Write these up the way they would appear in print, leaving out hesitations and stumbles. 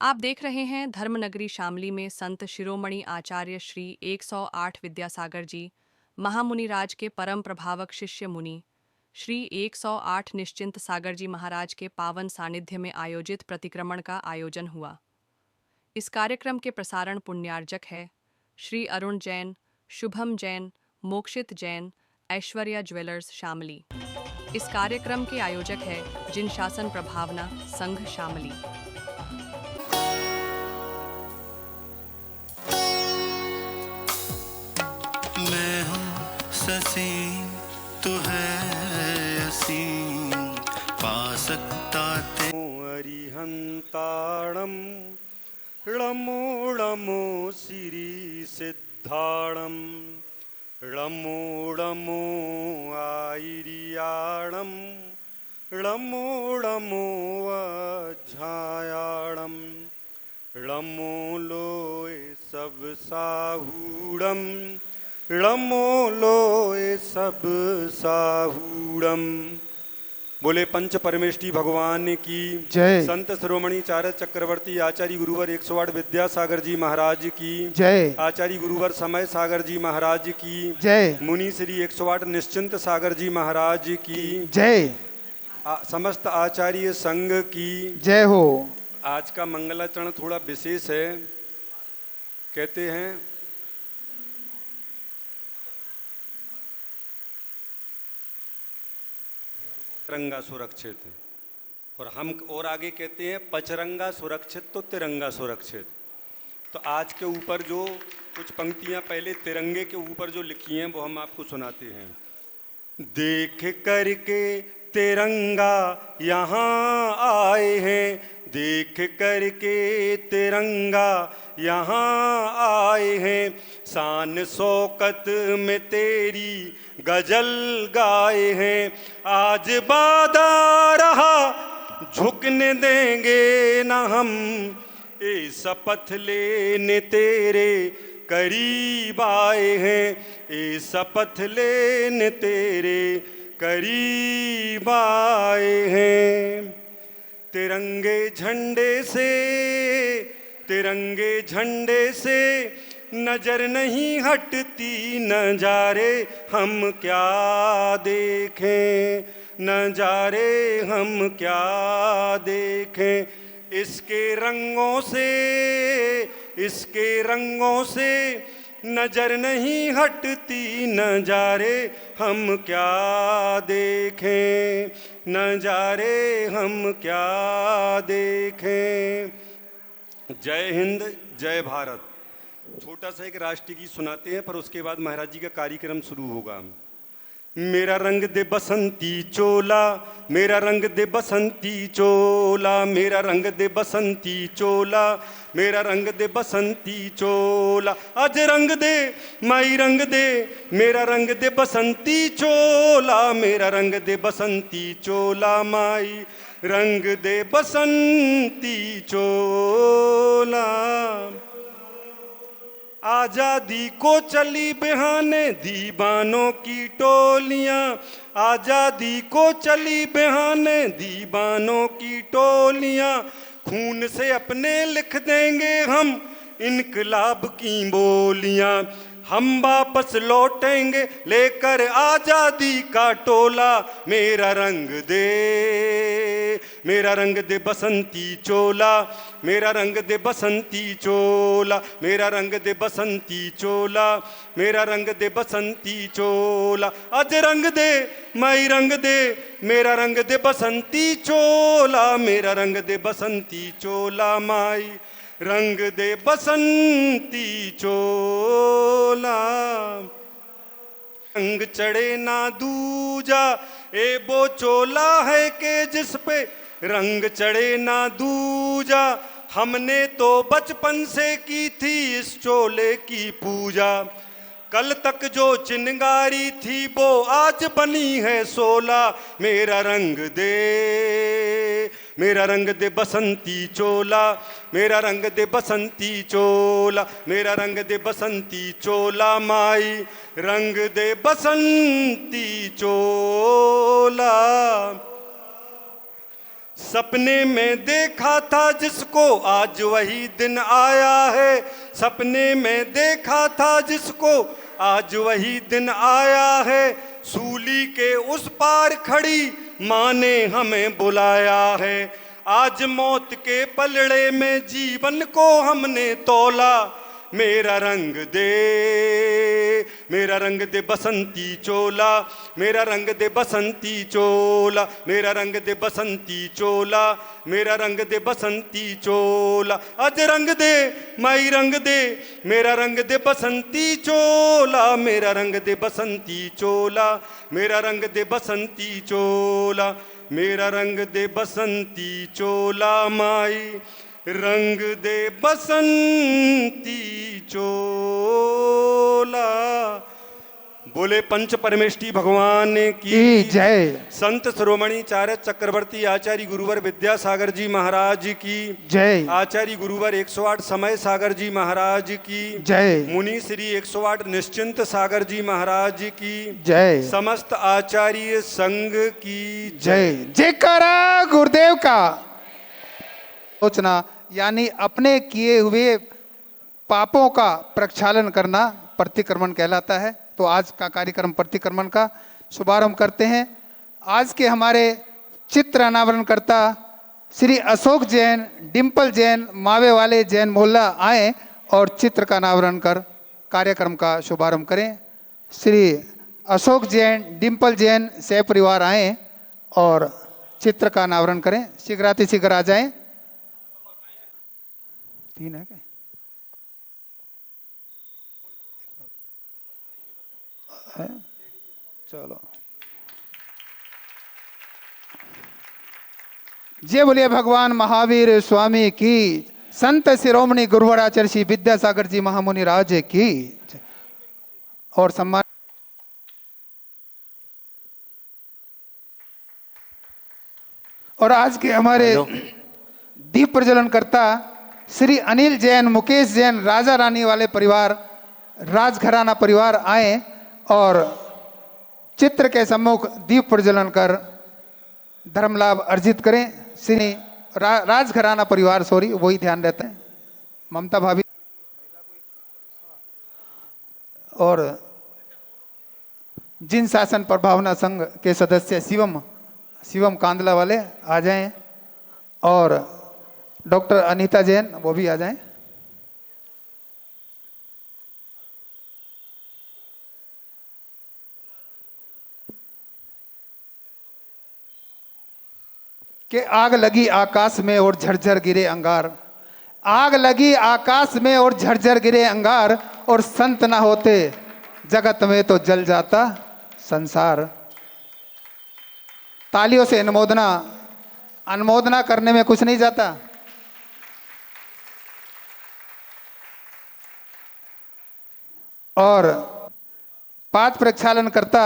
आप देख रहे हैं धर्मनगरी शामली में संत शिरोमणि आचार्य श्री 108 विद्यासागर जी, महामुनिराज के परम प्रभावक शिष्य मुनि श्री 108 निश्चिंत सागर जी महाराज के पावन सानिध्य में आयोजित प्रतिक्रमण का आयोजन हुआ। इस कार्यक्रम के प्रसारण पुण्यार्जक है श्री अरुण जैन, शुभम जैन, मोक्षित जैन, ऐश्वर्या ज्वेलर्स शामली। इस कार्यक्रम के आयोजक है जिन शासन प्रभावना संघ शामली। मैं हूँ ससी तू है असीम, पा सकता ते अरिहंताणं ळमो ळमो सिरि सिद्धाणं ळमो ळमो आयिर्याणं ळमो ळमो अध्यायाणं ळमो लोय सब साहूणं ळमो लोय सब साहूणं। बोले पंच परमेष्ठी भगवान की जय। संत शिरोमणि चारद चक्रवर्ती आचार्य गुरुवर 108 विद्यासागर जी महाराज की जय। आचार्य गुरुवर समय सागर जी महाराज की जय। मुनि श्री 108 निश्चिंत सागर जी महाराज की जय। समस्त आचार्य संघ की जय हो। आज का मंगलाचरण थोड़ा विशेष है। कहते हैं तिरंगा सुरक्षित, और हम और आगे कहते हैं पचरंगा सुरक्षित तो तिरंगा सुरक्षित। तो आज के ऊपर जो कुछ पंक्तियां पहले तिरंगे के ऊपर जो लिखी हैं वो हम आपको सुनाते हैं। देख करके तिरंगा यहाँ आए हैं, देख करके तिरंगा यहाँ आए हैं, शान शौकत में तेरी गजल गाए हैं। आज वादा रहा झुकने देंगे न हम, ए शपथ लेने तेरे करीब आए हैं, ए शपथ लेने तेरे करीब आए हैं। तिरंगे झंडे से, तिरंगे झंडे से नजर नहीं हटती, नजारे हम क्या देखें, नजारे हम क्या देखें। इसके रंगों से, इसके रंगों से नजर नहीं हटती, नजारे हम क्या देखें, नजारे हम क्या देखें। जय हिंद, जय भारत। छोटा सा एक राष्ट्रीय गीत सुनाते हैं, पर उसके बाद महाराज जी का कार्यक्रम शुरू होगा। मेरा रंग दे बसंती चोला, मेरा रंग दे बसंती चोला, मेरा रंग दे बसंती चोला, मेरा रंग दे बसंती चोला। अज रंग दे माई रंग दे, मेरा रंग दे बसंती चोला, मेरा रंग दे बसंती चोला, माई रंग दे बसंती चोला। आजादी को चली बहाने दीवानों की टोलियां, आजादी को चली बहाने दीवानों की टोलियां। खून से अपने लिख देंगे हम इनकलाब की बोलियां। हम वापस लौटेंगे लेकर आजादी का टोला। मेरा रंग दे, मेरा रंग दे बसंती चोला, मेरा रंग दे बसंती चोला, मेरा रंग दे बसंती चोला, मेरा रंग दे बसंती चोला। अज रंग दे माई रंग दे, मेरा रंग दे बसंती चोला, मेरा रंग दे बसंती चोला, माई रंग दे बसंती चोला। रंग चढ़े ना दूजा, ए वो चोला है के जिस पे रंग चढ़े ना दूजा। हमने तो बचपन से की थी इस चोले की पूजा। कल तक जो चिंगारी थी वो आज बनी है सोला। मेरा रंग दे, मेरा रंग दे बसंती चोला, मेरा रंग दे बसंती चोला, मेरा रंग दे बसंती चोला, माई रंग दे बसंती चोला। सपने में देखा था जिसको आज वही दिन आया है, सपने में देखा था जिसको आज वही दिन आया है। सूली के उस पार खड़ी माँ ने हमें बुलाया है। आज मौत के पलड़े में जीवन को हमने तोला। मेरा रंग दे बसंती चोला, मेरा रंग दे बसंती चोला, मेरा रंग दे बसंती चोला, मेरा रंग दे बसंती चोला। अज रंग दे माई रंग दे, मेरा रंग दे बसंती चोला, मेरा रंग दे बसंती चोला, मेरा रंग दे बसंती चोला, मेरा रंग दे बसंती चोला। माई रंग दे बसंती चोला। बोले पंच परमेष्ठी भगवान की जय। संत शिरोमणि चार्य चक्रवर्ती आचार्य गुरुवर विद्यासागर जी महाराज की जय। आचार्य गुरुवर 108 समय सागर जी महाराज की जय। मुनि श्री 108 निश्चिंत सागर जी महाराज की जय। समस्त आचार्य संघ की जय। जयकारा गुरुदेव का। सोचना यानी अपने किए हुए पापों का प्रक्षालन करना प्रतिक्रमण कहलाता है। तो आज का कार्यक्रम प्रतिक्रमण का शुभारंभ करते हैं। आज के हमारे चित्र अनावरणकर्ता श्री अशोक जैन, डिम्पल जैन, मावे वाले जैन मोहल्ला आए और चित्र का अनावरण कर कार्यक्रम का शुभारंभ करें। श्री अशोक जैन, डिम्पल जैन सह परिवार आए और चित्र का अनावरण करें। शीघ्राति शीघ्र आ जाएं। 3 है क्या? चलो जय बोलिए भगवान महावीर स्वामी की। संत शिरोमणि गुरुवर आचार्य श्री विद्यासागर जी महामुनि राज की। और सम्मान और आज के हमारे दीप प्रज्वलन करता श्री अनिल जैन, मुकेश जैन, राजा रानी वाले परिवार, राजघराना परिवार आए और चित्र के सम्मुख दीप प्रज्वलन कर धर्म लाभ अर्जित करें। श्री राजघराना परिवार, सॉरी वही ध्यान रहता है, ममता भाभी और जिन शासन प्रभावना संघ के सदस्य शिवम कांदला वाले आ जाएं और डॉक्टर अनीता जैन वो भी आ जाएं। कि आग लगी आकाश में और झरझर गिरे अंगार, आग लगी आकाश में और झरझर गिरे अंगार, और संत ना होते जगत में तो जल जाता संसार। तालियों से अनुमोदना करने में कुछ नहीं जाता। और पाद प्रक्षालन करता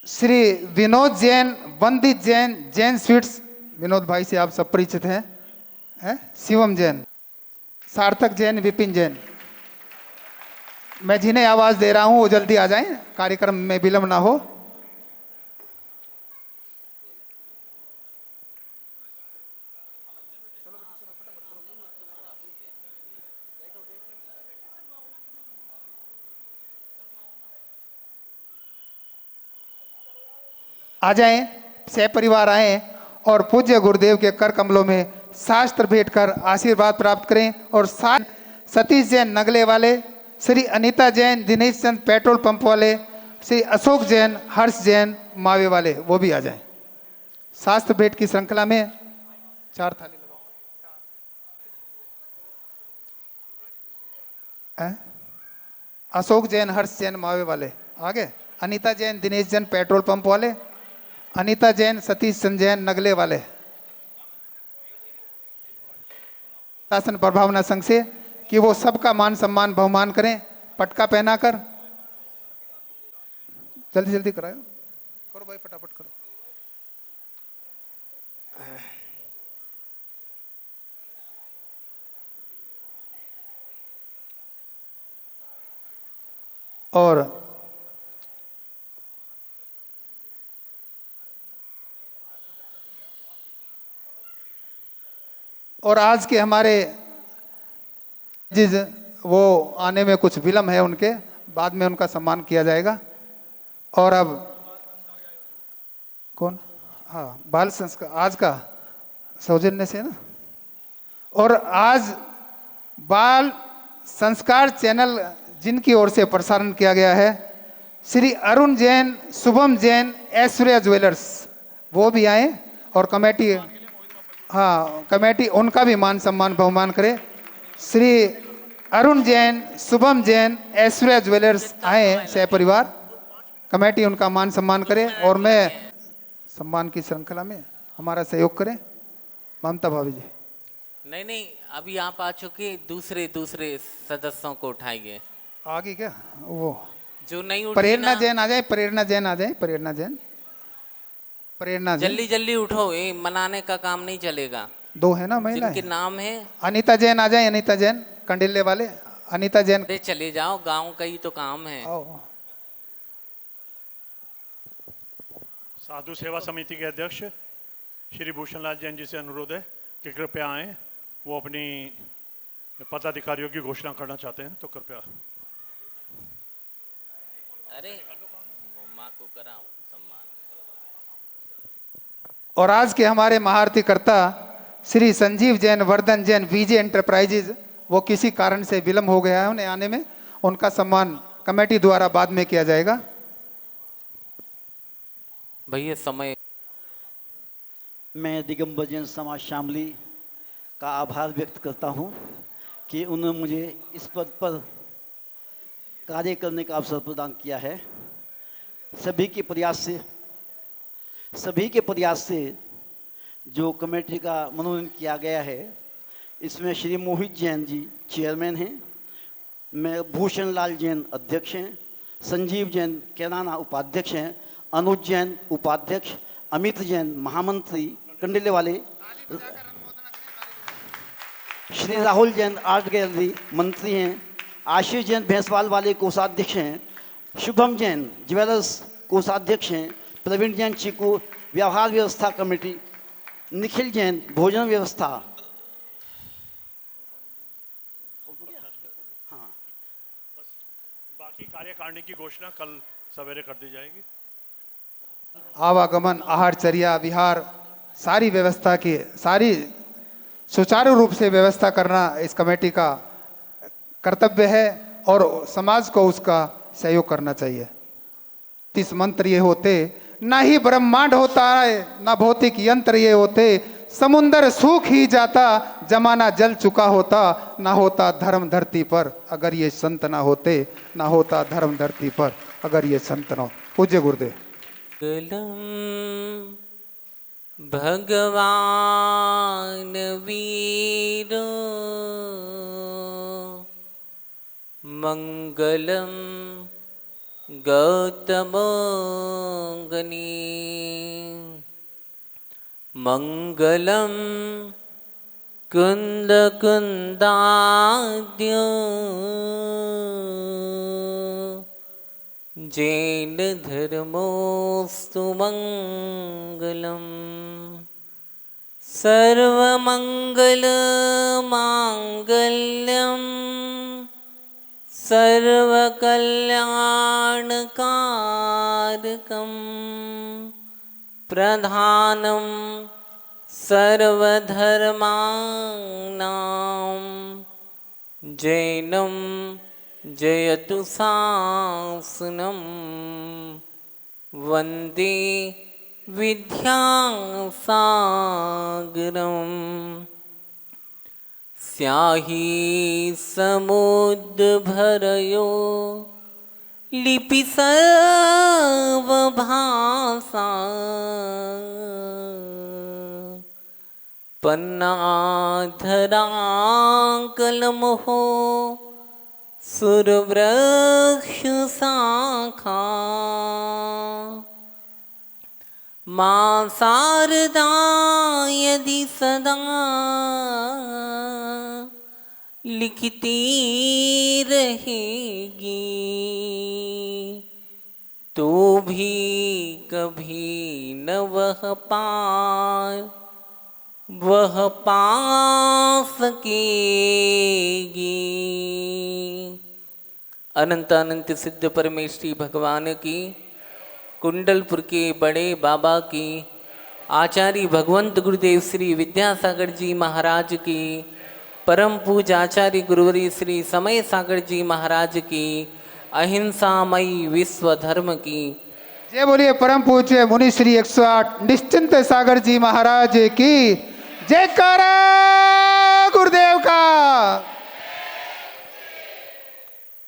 श्री विनोद जैन, वंदित जैन, जैन स्वीट्स, विनोद भाई से आप सब परिचित हैं, शिवम जैन, सार्थक जैन, विपिन जैन। मैं जिन्हें आवाज दे रहा हूं वो जल्दी आ जाएं, कार्यक्रम में विलंब ना हो। आ जाएं, सह परिवार आए और पूज्य गुरुदेव के कर कमलों में शास्त्र भेंट कर आशीर्वाद प्राप्त करें। और सतीश जैन नगले वाले, श्री अनीता जैन, दिनेश चंद पेट्रोल पंप वाले, श्री अशोक जैन, हर्ष जैन मावे वाले वो भी आ जाएं। शास्त्र भेंट की श्रृंखला में 4 थाली लगाओ। अशोक जैन, हर्ष जैन मावे वाले आगे, अनीता जैन, दिनेश जैन पेट्रोल पंप वाले, अनीता जैन, सतीश चंद जैन नगले वाले। शासन प्रभावना संघ से कि वो सबका मान सम्मान बहुमान करें, पटका पहनाकर। जल्दी जल्दी कराओ, करो भाई फटाफट करो। और और आज के हमारे जिस वो आने में कुछ विलम्ब है, उनके बाद में उनका सम्मान किया जाएगा। और अब कौन, हाँ, बाल संस्कार आज का सौजन्य से ना। और आज बाल संस्कार चैनल जिनकी ओर से प्रसारण किया गया है, श्री अरुण जैन, शुभम जैन, ऐश्वर्या ज्वेलर्स, वो भी आए और कमेटी, हाँ कमेटी उनका भी मान सम्मान बहुमान करे। श्री अरुण जैन, शुभम जैन, ऐश्वर्या ज्वेलर्स आए सह परिवार, कमेटी उनका मान सम्मान करे। और मैं सम्मान की श्रृंखला में हमारा सहयोग करें ममता भाभी जी। नहीं नहीं, अभी आप आ चुके, दूसरे सदस्यों को उठाएंगे। आगे क्या वो जो नहीं उठी प्रेरणा ना, जैन आ जाए, प्रेरणा जैन आ जाए, प्रेरणा जैन, प्रेरणा जैन। जल्दी जल्दी उठो, ये मनाने का काम नहीं चलेगा। दो है ना महिला, जिनके नाम है अनीता जैन आ जाए, अनीता जैन कंडिल्ले वाले, अनीता जैन। अरे चले जाओ, गांव का ही तो काम है। आओ। साधु सेवा समिति के अध्यक्ष श्री भूषणलाल जैन जी से अनुरोध है कि कृपया आए, वो अपनी पदाधिकारियों की घोषणा करना चाहते हैं, तो कृपया। अरे माँ को कराओ सम्मान। और आज के हमारे महाआरती कर्ता श्री संजीव जैन, वर्धन जैन, विजय एंटरप्राइजेज, वो किसी कारण से विलम्ब हो गया है उन्हें आने में, उनका सम्मान कमेटी द्वारा बाद में किया जाएगा। भैया समय। मैं दिगंबर जैन समाज शामली का आभार व्यक्त करता हूं कि उन्होंने मुझे इस पद पर कार्य करने का अवसर प्रदान किया है। सभी के प्रयास से जो कमेटी का मनोनयन किया गया है, इसमें श्री मोहित जैन जी चेयरमैन हैं, मैं भूषण लाल जैन अध्यक्ष हैं, संजीव जैन कैराना उपाध्यक्ष हैं, अनुज जैन उपाध्यक्ष, अमित जैन महामंत्री कंडिले वाले, श्री राहुल जैन आर्ट गैलरी मंत्री हैं, आशीष जैन भैंसवाल वाले कोषाध्यक्ष हैं, शुभम जैन ज्वेलर्स कोषाध्यक्ष हैं, प्रवीण जैन चीकू व्यवहार व्यवस्था कमेटी, निखिल जैन भोजन व्यवस्था। हाँ, बाकी कार्यकारिणी की घोषणा कल सवेरे कर दी जाएगी। आवागमन, आहारचर्या, विहार, सारी व्यवस्था की, सारी सुचारू रूप से व्यवस्था करना इस कमेटी का कर्तव्य है और समाज को उसका सहयोग करना चाहिए। 30 मंत्र ये होते, ना ही ब्रह्मांड होता है, ना भौतिक यंत्र ये होते, समुंदर सूख ही जाता, जमाना जल चुका होता, ना होता धर्म धरती पर अगर ये संत ना होते, ना होता धर्म धरती पर अगर ये संत ना हो। पूज्य गुरुदेव। भगवान वीर मंगलम गौतम गनी मंगलम कुंद कुंदाद्य जैन धर्मोस्तु मंगलम सर्वमंगल मांगल्यम सर्वकल्याणकारकम प्रधानम सर्वधर्माणां जैनम जयतु शासनम वंदे विद्यासागरम स्याही समुद्रभरयो लिपि सर्वभाषा पन्नाधरा कलमहो सुरवृक्ष शाखा मां शारदा यदि सदा लिखती रहेगी तो भी कभी न वह पार वह पा सकेगी। अनंत अनंत सिद्ध परमेश्वरी भगवान की, कुंडलपुर के बड़े बाबा की, आचार्य भगवंत गुरुदेव श्री विद्यासागर जी महाराज की, परम पूज्य आचार्य गुरुवरी श्री समय सागर जी महाराज की, अहिंसामयी विश्व धर्म की। जय बोलिए परम पूज्य मुनि श्री 108 निश्चिंत सागर जी महाराज की जयकारा गुरुदेव का।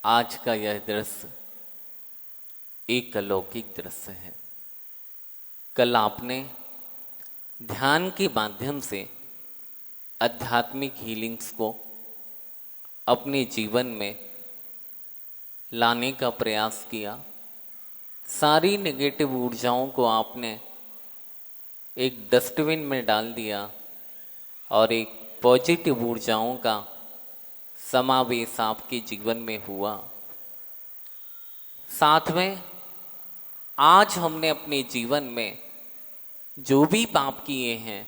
आज का यह दृश्य एक अलौकिक दृश्य है। कल आपने ध्यान के माध्यम से आध्यात्मिक हीलिंग्स को अपने जीवन में लाने का प्रयास किया। सारी नेगेटिव ऊर्जाओं को आपने एक डस्टबिन में डाल दिया और एक पॉजिटिव ऊर्जाओं का समावेश आपके जीवन में हुआ। साथ में आज हमने अपने जीवन में जो भी पाप किए हैं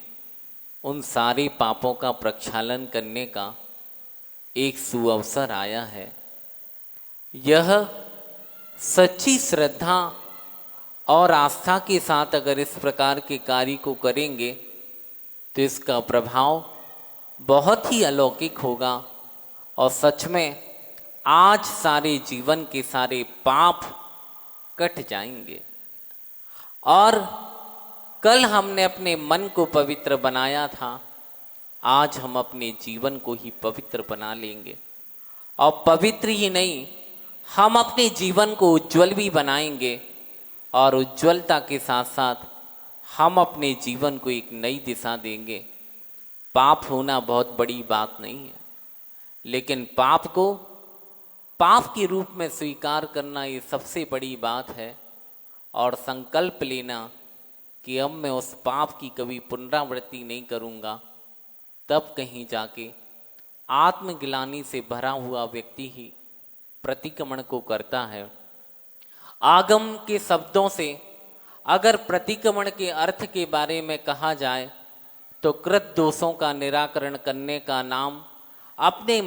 उन सारे पापों का प्रक्षालन करने का एक सुअवसर आया है। यह सच्ची श्रद्धा और आस्था के साथ अगर इस प्रकार के कार्य को करेंगे तो इसका प्रभाव बहुत ही अलौकिक होगा और सच में आज सारे जीवन के सारे पाप कट जाएंगे। और कल हमने अपने मन को पवित्र बनाया था, आज हम अपने जीवन को ही पवित्र बना लेंगे। और पवित्र ही नहीं, हम अपने जीवन को उज्जवल भी बनाएंगे और उज्जवलता के साथ साथ हम अपने जीवन को एक नई दिशा देंगे। पाप होना बहुत बड़ी बात नहीं है, लेकिन पाप को पाप के रूप में स्वीकार करना ये सबसे बड़ी बात है। और संकल्प लेना कि अब मैं उस पाप की कभी पुनरावृत्ति नहीं करूँगा, तब कहीं जाके आत्मग्लानि से भरा हुआ व्यक्ति ही प्रतिक्रमण को करता है। आगम के शब्दों से अगर प्रतिक्रमण के अर्थ के बारे में कहा जाए तो कृत दोषों का निराकरण करने का नाम अपने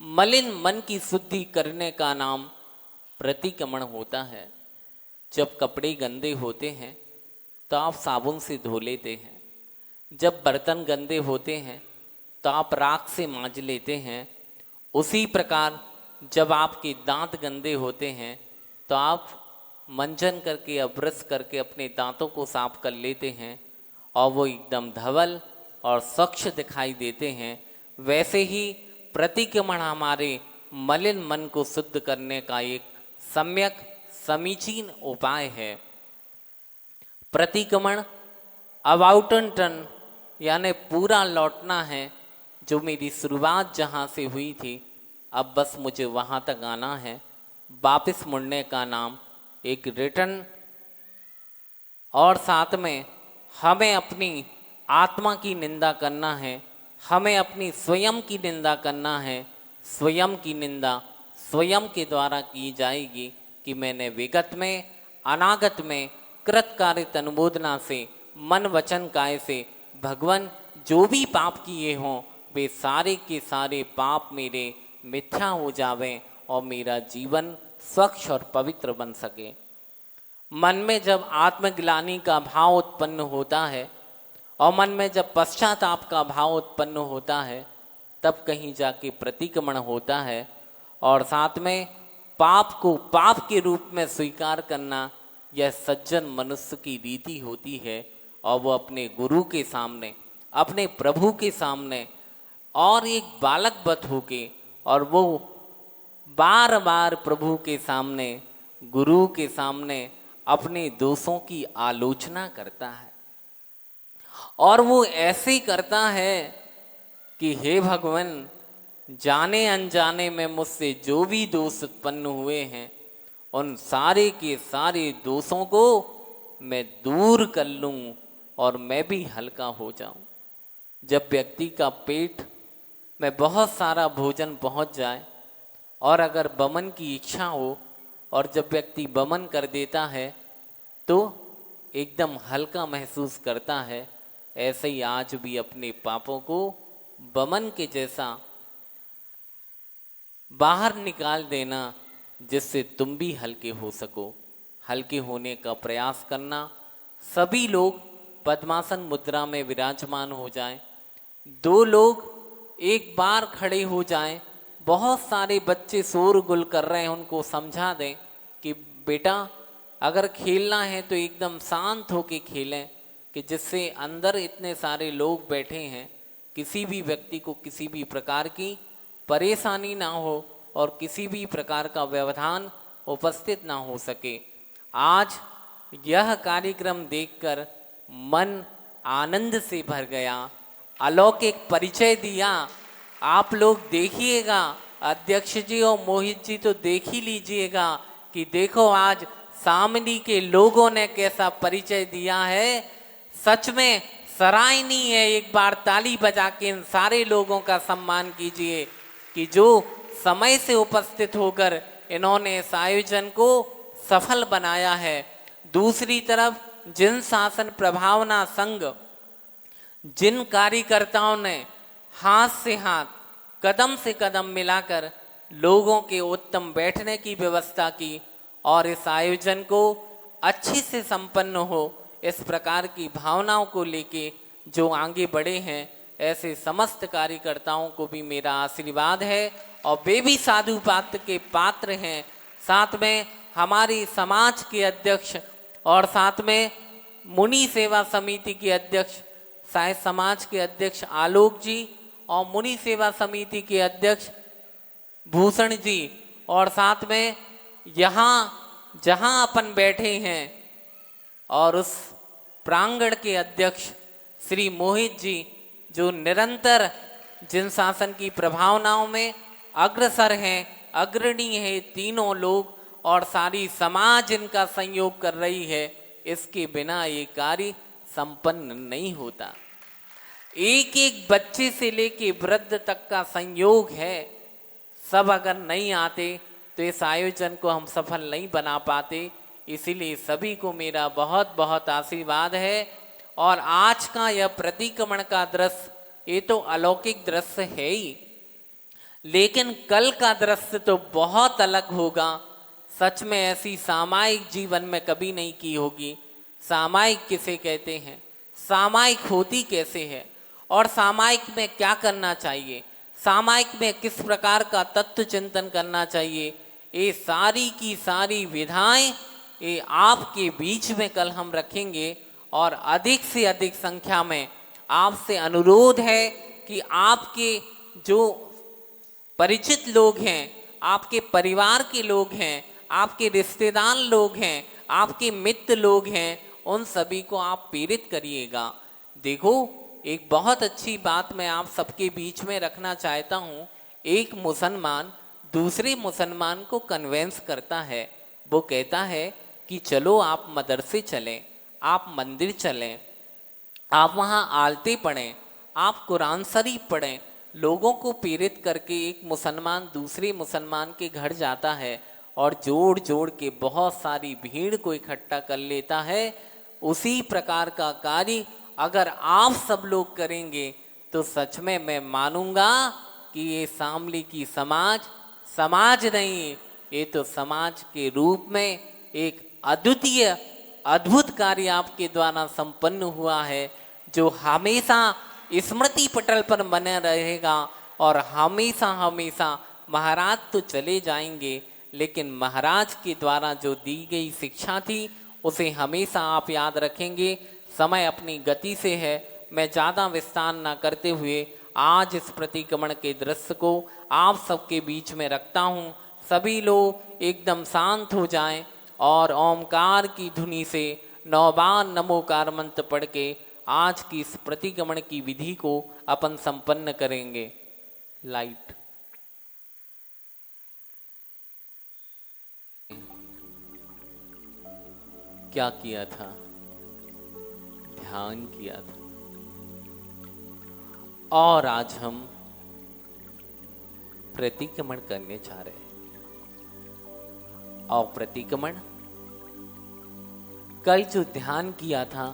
मलिन मन की शुद्धि करने का नाम प्रतिक्रमण होता है। जब कपड़े गंदे होते हैं तो आप साबुन से धो लेते हैं, जब बर्तन गंदे होते हैं तो आप राख से मांज लेते हैं। उसी प्रकार जब आपके दांत गंदे होते हैं तो आप मंजन करके या ब्रश करके अपने दांतों को साफ कर लेते हैं और वो एकदम धवल और स्वच्छ दिखाई देते हैं। वैसे ही प्रतिक्रमण हमारे मलिन मन को शुद्ध करने का एक सम्यक समीचीन उपाय है। प्रतिक्रमण अबाउट एंड टर्न यानी पूरा लौटना है। जो मेरी शुरुआत जहाँ से हुई थी अब बस मुझे वहाँ तक आना है। वापस मुड़ने का नाम एक रिटर्न। और साथ में हमें अपनी आत्मा की निंदा करना है, हमें अपनी स्वयं की निंदा करना है। स्वयं की निंदा स्वयं के द्वारा की जाएगी कि मैंने विगत में अनागत में कृत कार्य अनुमोदना से मन वचन काय से भगवान जो भी पाप किए हों वे सारे के सारे पाप मेरे मिथ्या हो जावें और मेरा जीवन स्वच्छ और पवित्र बन सके। मन में जब आत्मग्लानि का भाव उत्पन्न होता है और मन में जब पश्चाताप का भाव उत्पन्न होता है तब कहीं जाके प्रतिक्रमण होता है। और साथ में पाप को पाप के रूप में स्वीकार करना यह सज्जन मनुष्य की रीति होती है। और वो अपने गुरु के सामने, अपने प्रभु के सामने और एक बालकवत होके और वो बार बार प्रभु के सामने, गुरु के सामने अपने दोषों की आलोचना करता है। और वो ऐसे करता है कि हे भगवान, जाने अनजाने में मुझसे जो भी दोष उत्पन्न हुए हैं उन सारे के सारे दोषों को मैं दूर कर लूं और मैं भी हल्का हो जाऊं। जब व्यक्ति का पेट में बहुत सारा भोजन पहुंच जाए और अगर बमन की इच्छा हो और जब व्यक्ति बमन कर देता है तो एकदम हल्का महसूस करता है। ऐसे ही आज भी अपने पापों को बमन के जैसा बाहर निकाल देना, जिससे तुम भी हल्के हो सको। हल्के होने का प्रयास करना। सभी लोग पद्मासन मुद्रा में विराजमान हो जाएं। 2 लोग एक बार खड़े हो जाएं। बहुत सारे बच्चे शोरगुल कर रहे हैं, उनको समझा दें कि बेटा अगर खेलना है तो एकदम शांत होके खेलें, कि जिससे अंदर इतने सारे लोग बैठे हैं, किसी भी व्यक्ति को किसी भी प्रकार की परेशानी ना हो और किसी भी प्रकार का व्यवधान उपस्थित ना हो सके। आज यह कार्यक्रम देखकर मन आनंद से भर गया। अलौकिक परिचय दिया। आप लोग देखिएगा, अध्यक्ष जी और मोहित जी तो देख ही लीजिएगा कि देखो आज सामने के लोगों ने कैसा परिचय दिया है। सच में सराहनीय है। एक बार ताली बजा के इन सारे लोगों का सम्मान कीजिए कि जो समय से उपस्थित होकर इन्होंने इस आयोजन को सफल बनाया है। दूसरी तरफ जिन शासन प्रभावना संघ, जिन कार्यकर्ताओं ने हाथ से हाथ, कदम से कदम मिलाकर लोगों के उत्तम बैठने की व्यवस्था की और इस आयोजन को अच्छे से संपन्न हो, इस प्रकार की भावनाओं को लेके जो आगे बढ़े हैं, ऐसे समस्त कार्यकर्ताओं को भी मेरा आशीर्वाद है और वे भी साधु पात्र के पात्र हैं। साथ में हमारी समाज के अध्यक्ष और साथ में मुनि सेवा समिति के अध्यक्ष, साय समाज के अध्यक्ष आलोक जी और मुनि सेवा समिति के अध्यक्ष भूषण जी, और साथ में यहाँ जहाँ अपन बैठे हैं और उस प्रांगण के अध्यक्ष श्री मोहित जी, जो निरंतर जिन शासन की प्रभावनाओं में अग्रसर हैं, अग्रणी है, तीनों लोग और सारी समाज इनका संयोग कर रही है। इसके बिना ये कार्य संपन्न नहीं होता। एक एक बच्चे से लेके वृद्ध तक का संयोग है। सब अगर नहीं आते तो इस आयोजन को हम सफल नहीं बना पाते। इसीलिए सभी को मेरा बहुत बहुत आशीर्वाद है। और आज का यह प्रतिक्रमण का दृश्य, ये तो अलौकिक दृश्य है ही, लेकिन कल का दृश्य तो बहुत अलग होगा। सच में ऐसी सामायिक जीवन में कभी नहीं की होगी। सामायिक किसे कहते हैं, सामायिक होती कैसे है और सामायिक में क्या करना चाहिए, सामायिक में किस प्रकार का तत्व चिंतन करना चाहिए, ये सारी की सारी विधाएं ये आपके बीच में कल हम रखेंगे। और अधिक से अधिक संख्या में आपसे अनुरोध है कि आपके जो परिचित लोग हैं, आपके परिवार के लोग हैं, आपके रिश्तेदार लोग हैं, आपके मित्र लोग हैं, उन सभी को आप प्रेरित करिएगा। देखो, एक बहुत अच्छी बात मैं आप सबके बीच में रखना चाहता हूँ। एक मुसलमान दूसरे मुसलमान को कन्वेंस करता है। वो कहता है कि चलो आप मदरसे चलें, आप मंदिर चलें, आप वहाँ आलते पढ़ें, आप कुरान शरीफ पढ़ें। लोगों को प्रेरित करके एक मुसलमान दूसरे मुसलमान के घर जाता है और जोड़ जोड़ के बहुत सारी भीड़ को इकट्ठा कर लेता है। उसी प्रकार का कार्य अगर आप सब लोग करेंगे तो सच में मैं मानूंगा कि ये शामली की समाज नहीं, ये तो समाज के रूप में एक अद्वितीय अद्भुत कार्य आपके द्वारा संपन्न हुआ है, जो हमेशा स्मृति पटल पर बना रहेगा। और हमेशा हमेशा महाराज तो चले जाएंगे, लेकिन महाराज के द्वारा जो दी गई शिक्षा थी उसे हमेशा आप याद रखेंगे। समय अपनी गति से है, मैं ज़्यादा विस्तार ना करते हुए आज इस प्रतिक्रमण के दृश्य को आप सबके बीच में रखता हूँ। सभी लोग एकदम शांत हो जाएं और ओमकार की धुनी से 9 बार नमोकार मंत्र पढ़ के आज की इस प्रतिक्रमण की विधि को अपन संपन्न करेंगे। लाइट क्या किया था, ध्यान किया था। और आज हम प्रतिक्रमण करने जा रहे हैं। और प्रतिक्रमण कल जो ध्यान किया था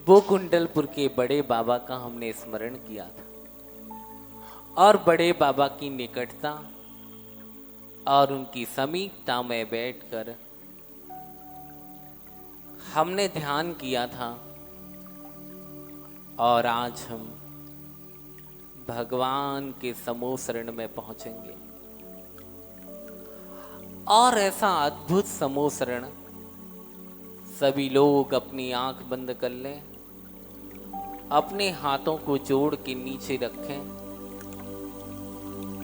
वो कुंडलपुर के बड़े बाबा का हमने स्मरण किया था और बड़े बाबा की निकटता और उनकी समीपता में बैठकर हमने ध्यान किया था। और आज हम भगवान के समूह शरण में पहुंचेंगे और ऐसा अद्भुत समूह शरण। सभी लोग अपनी आंख बंद कर लें, अपने हाथों को जोड़ के नीचे रखें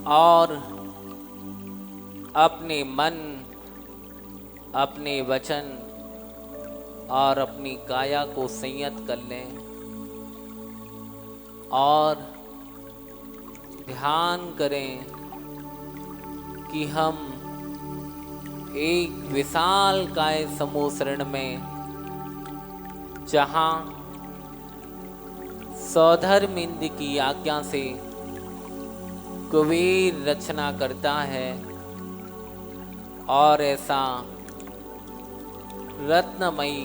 और अपने मन, अपने वचन और अपनी काया को संयत कर लें और ध्यान करें कि हम एक विशाल काय समूह शरण में, जहां सौधर्मिंद की आज्ञा से कुबेर रचना करता है और ऐसा रत्नमयी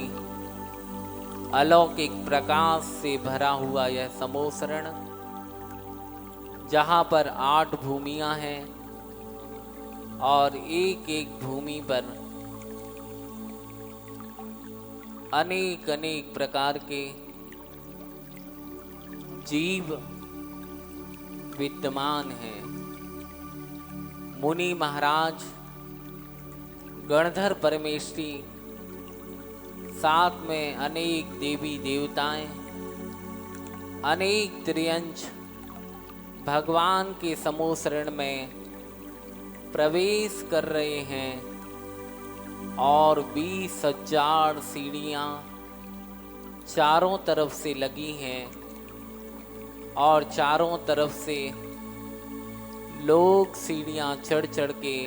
अलौकिक प्रकाश से भरा हुआ यह समूह शरण, जहाँ पर 8 भूमियाँ हैं और एक एक भूमि पर अनेक अनेक प्रकार के जीव विद्यमान हैं। मुनि महाराज, गणधर परमेष्ठी, साथ में अनेक देवी देवताएं, अनेक त्रियंच भगवान के समूह शरण में प्रवेश कर रहे हैं और 20,000 सीढ़ियाँ चारों तरफ से लगी हैं और चारों तरफ से लोग सीढ़ियाँ चढ़ चढ़ के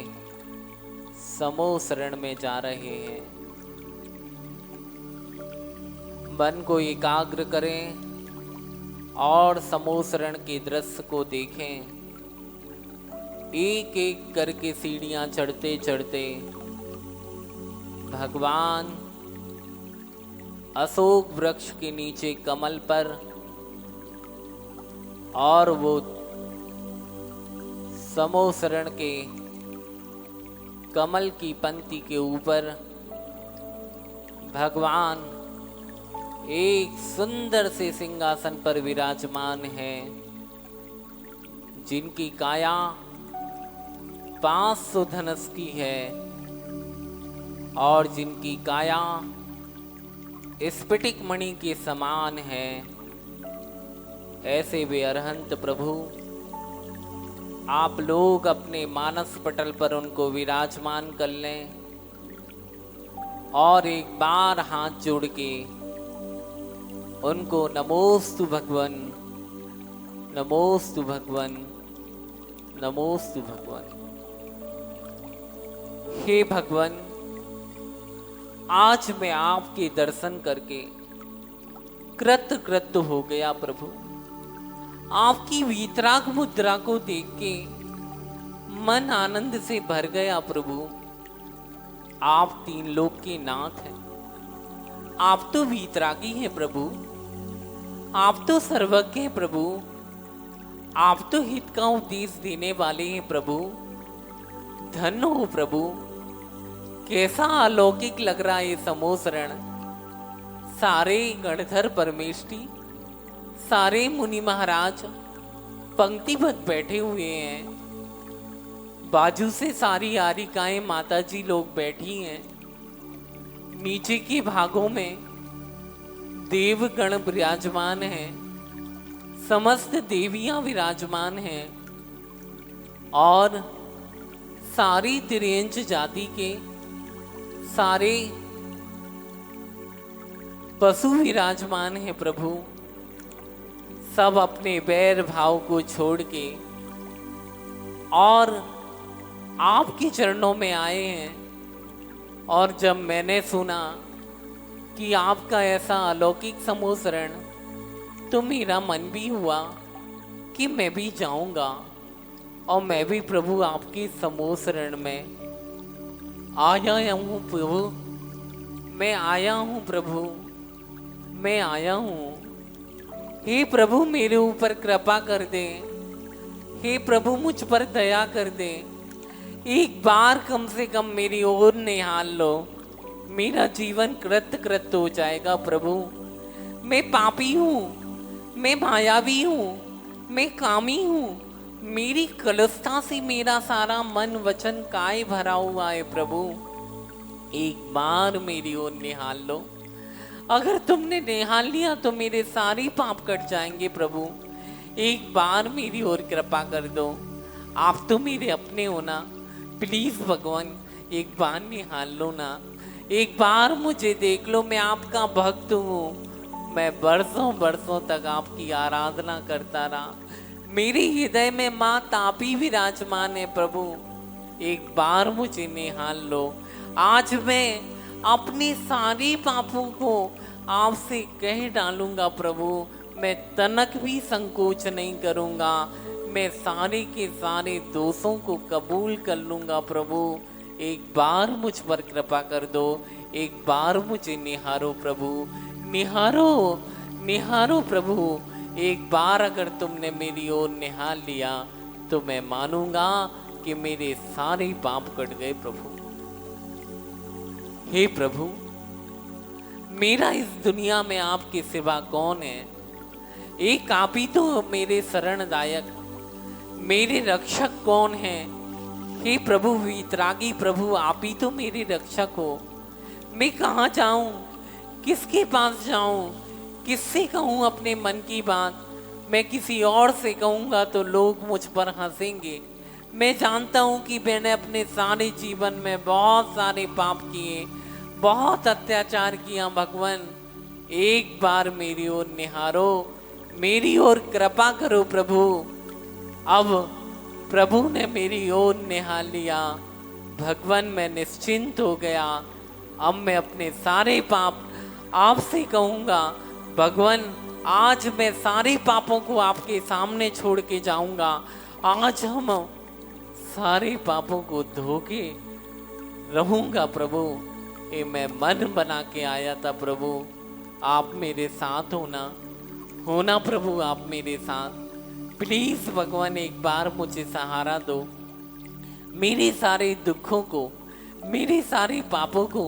समूह शरण में जा रहे हैं। मन को एकाग्र करें और समूह शरण के दृश्य को देखें। एक एक करके सीढ़ियाँ चढ़ते चढ़ते भगवान अशोक वृक्ष के नीचे कमल पर और वो समूह शरण के कमल की पंक्ति के ऊपर भगवान एक सुंदर से सिंहासन पर विराजमान है, जिनकी काया 500 धनुष की है और जिनकी काया स्फटिक मणि के समान है। ऐसे वे अरहंत प्रभु, आप लोग अपने मानस पटल पर उनको विराजमान कर लें और एक बार हाथ जोड़ के उनको नमोस्तु भगवन, नमोस्तु भगवन, नमोस्तु भगवन। हे भगवन, आज मैं आपके दर्शन करके कृतकृत हो गया प्रभु। आपकी वीतराग मुद्रा को देख के मन आनंद से भर गया प्रभु। आप 3 लोक के नाथ हैं। आप तो वीतरागी हैं प्रभु, आप तो सर्वज्ञ हैं प्रभु, आप तो हित का उपदेश देने वाले हैं प्रभु। धन्य हो प्रभु, कैसा अलौकिक लग रहा है ये समूह शरण। सारे गणधर परमेष्ठी, सारे मुनि महाराज पंक्तिबद्ध बैठे हुए हैं। बाजू से सारी आरिकाएं माता जी लोग बैठी हैं। नीचे के भागों में देवगण विराजमान हैं, समस्त देवियां विराजमान हैं और सारी त्रियंच जाति के सारे पशु विराजमान हैं प्रभु। सब अपने बैर भाव को छोड़ के और आपके चरणों में आए हैं। और जब मैंने सुना कि आपका ऐसा अलौकिक समूह शरण, तो मेरा मन भी हुआ कि मैं भी जाऊंगा और मैं भी प्रभु आपके समूह शरण में आया हूँ प्रभु। मैं आया हूँ प्रभु, मैं आया हूँ। हे प्रभु मेरे ऊपर कृपा कर दे। हे प्रभु मुझ पर दया कर दे। एक बार कम से कम मेरी ओर निहाल लो, मेरा जीवन कृत हो जाएगा प्रभु। मैं पापी हूँ, मैं मायावी हूँ, मैं कामी हूँ। मेरी कलुषता से मेरा सारा मन वचन काय भरा हुआ है प्रभु। एक बार मेरी ओर निहाल लो। अगर तुमने निहाल लिया तो मेरे सारे पाप कट जाएंगे प्रभु। एक बार मेरी ओर कृपा कर दो। आप तो मेरे अपने हो ना, प्लीज भगवान एक बार निहाल लो ना। एक बार मुझे देख लो, मैं आपका भक्त हूँ। मैं बरसों बरसों तक आपकी आराधना करता रहा। मेरे हृदय में माँ तापी विराजमान है प्रभु। एक बार मुझे निहाल लो। आज मैं अपने सारे पापों को आपसे कह डालूंगा प्रभु। मैं तनक भी संकोच नहीं करूंगा। मैं सारे के सारे दोषों को कबूल कर लूंगा प्रभु। एक बार मुझ पर कृपा कर दो। एक बार मुझे निहारो प्रभु, निहारो निहारो प्रभु। एक बार अगर तुमने मेरी ओर निहाल लिया तो मैं मानूंगा कि मेरे सारे पाप कट गए प्रभु। हे प्रभु, मेरा इस दुनिया में आपके सिवा कौन है? एक आप ही तो मेरे शरणदायक, मेरे रक्षक कौन है? हे प्रभु वीतरागी प्रभु, आप ही तो मेरे रक्षक हो। मैं कहाँ जाऊं, किसके पास जाऊं, किससे कहूं अपने मन की बात? मैं किसी और से कहूंगा तो लोग मुझ पर हंसेंगे। मैं जानता हूं कि मैंने अपने सारे जीवन में बहुत सारे पाप किए, बहुत अत्याचार किया। भगवान एक बार मेरी ओर निहारो, मेरी ओर कृपा करो प्रभु। अब प्रभु ने मेरी ओर निहाल लिया। भगवान मैं निश्चिंत हो गया। अब मैं अपने सारे पाप आपसे कहूँगा। भगवान आज मैं सारे पापों को आपके सामने छोड़ के जाऊँगा। आज हम सारे पापों को धो के रहूँगा प्रभु। ये मैं मन बना के आया था प्रभु। आप मेरे साथ होना प्रभु, आप मेरे साथ। प्लीज भगवान एक बार मुझे सहारा दो। मेरे सारे दुखों को, मेरे सारे पापों को,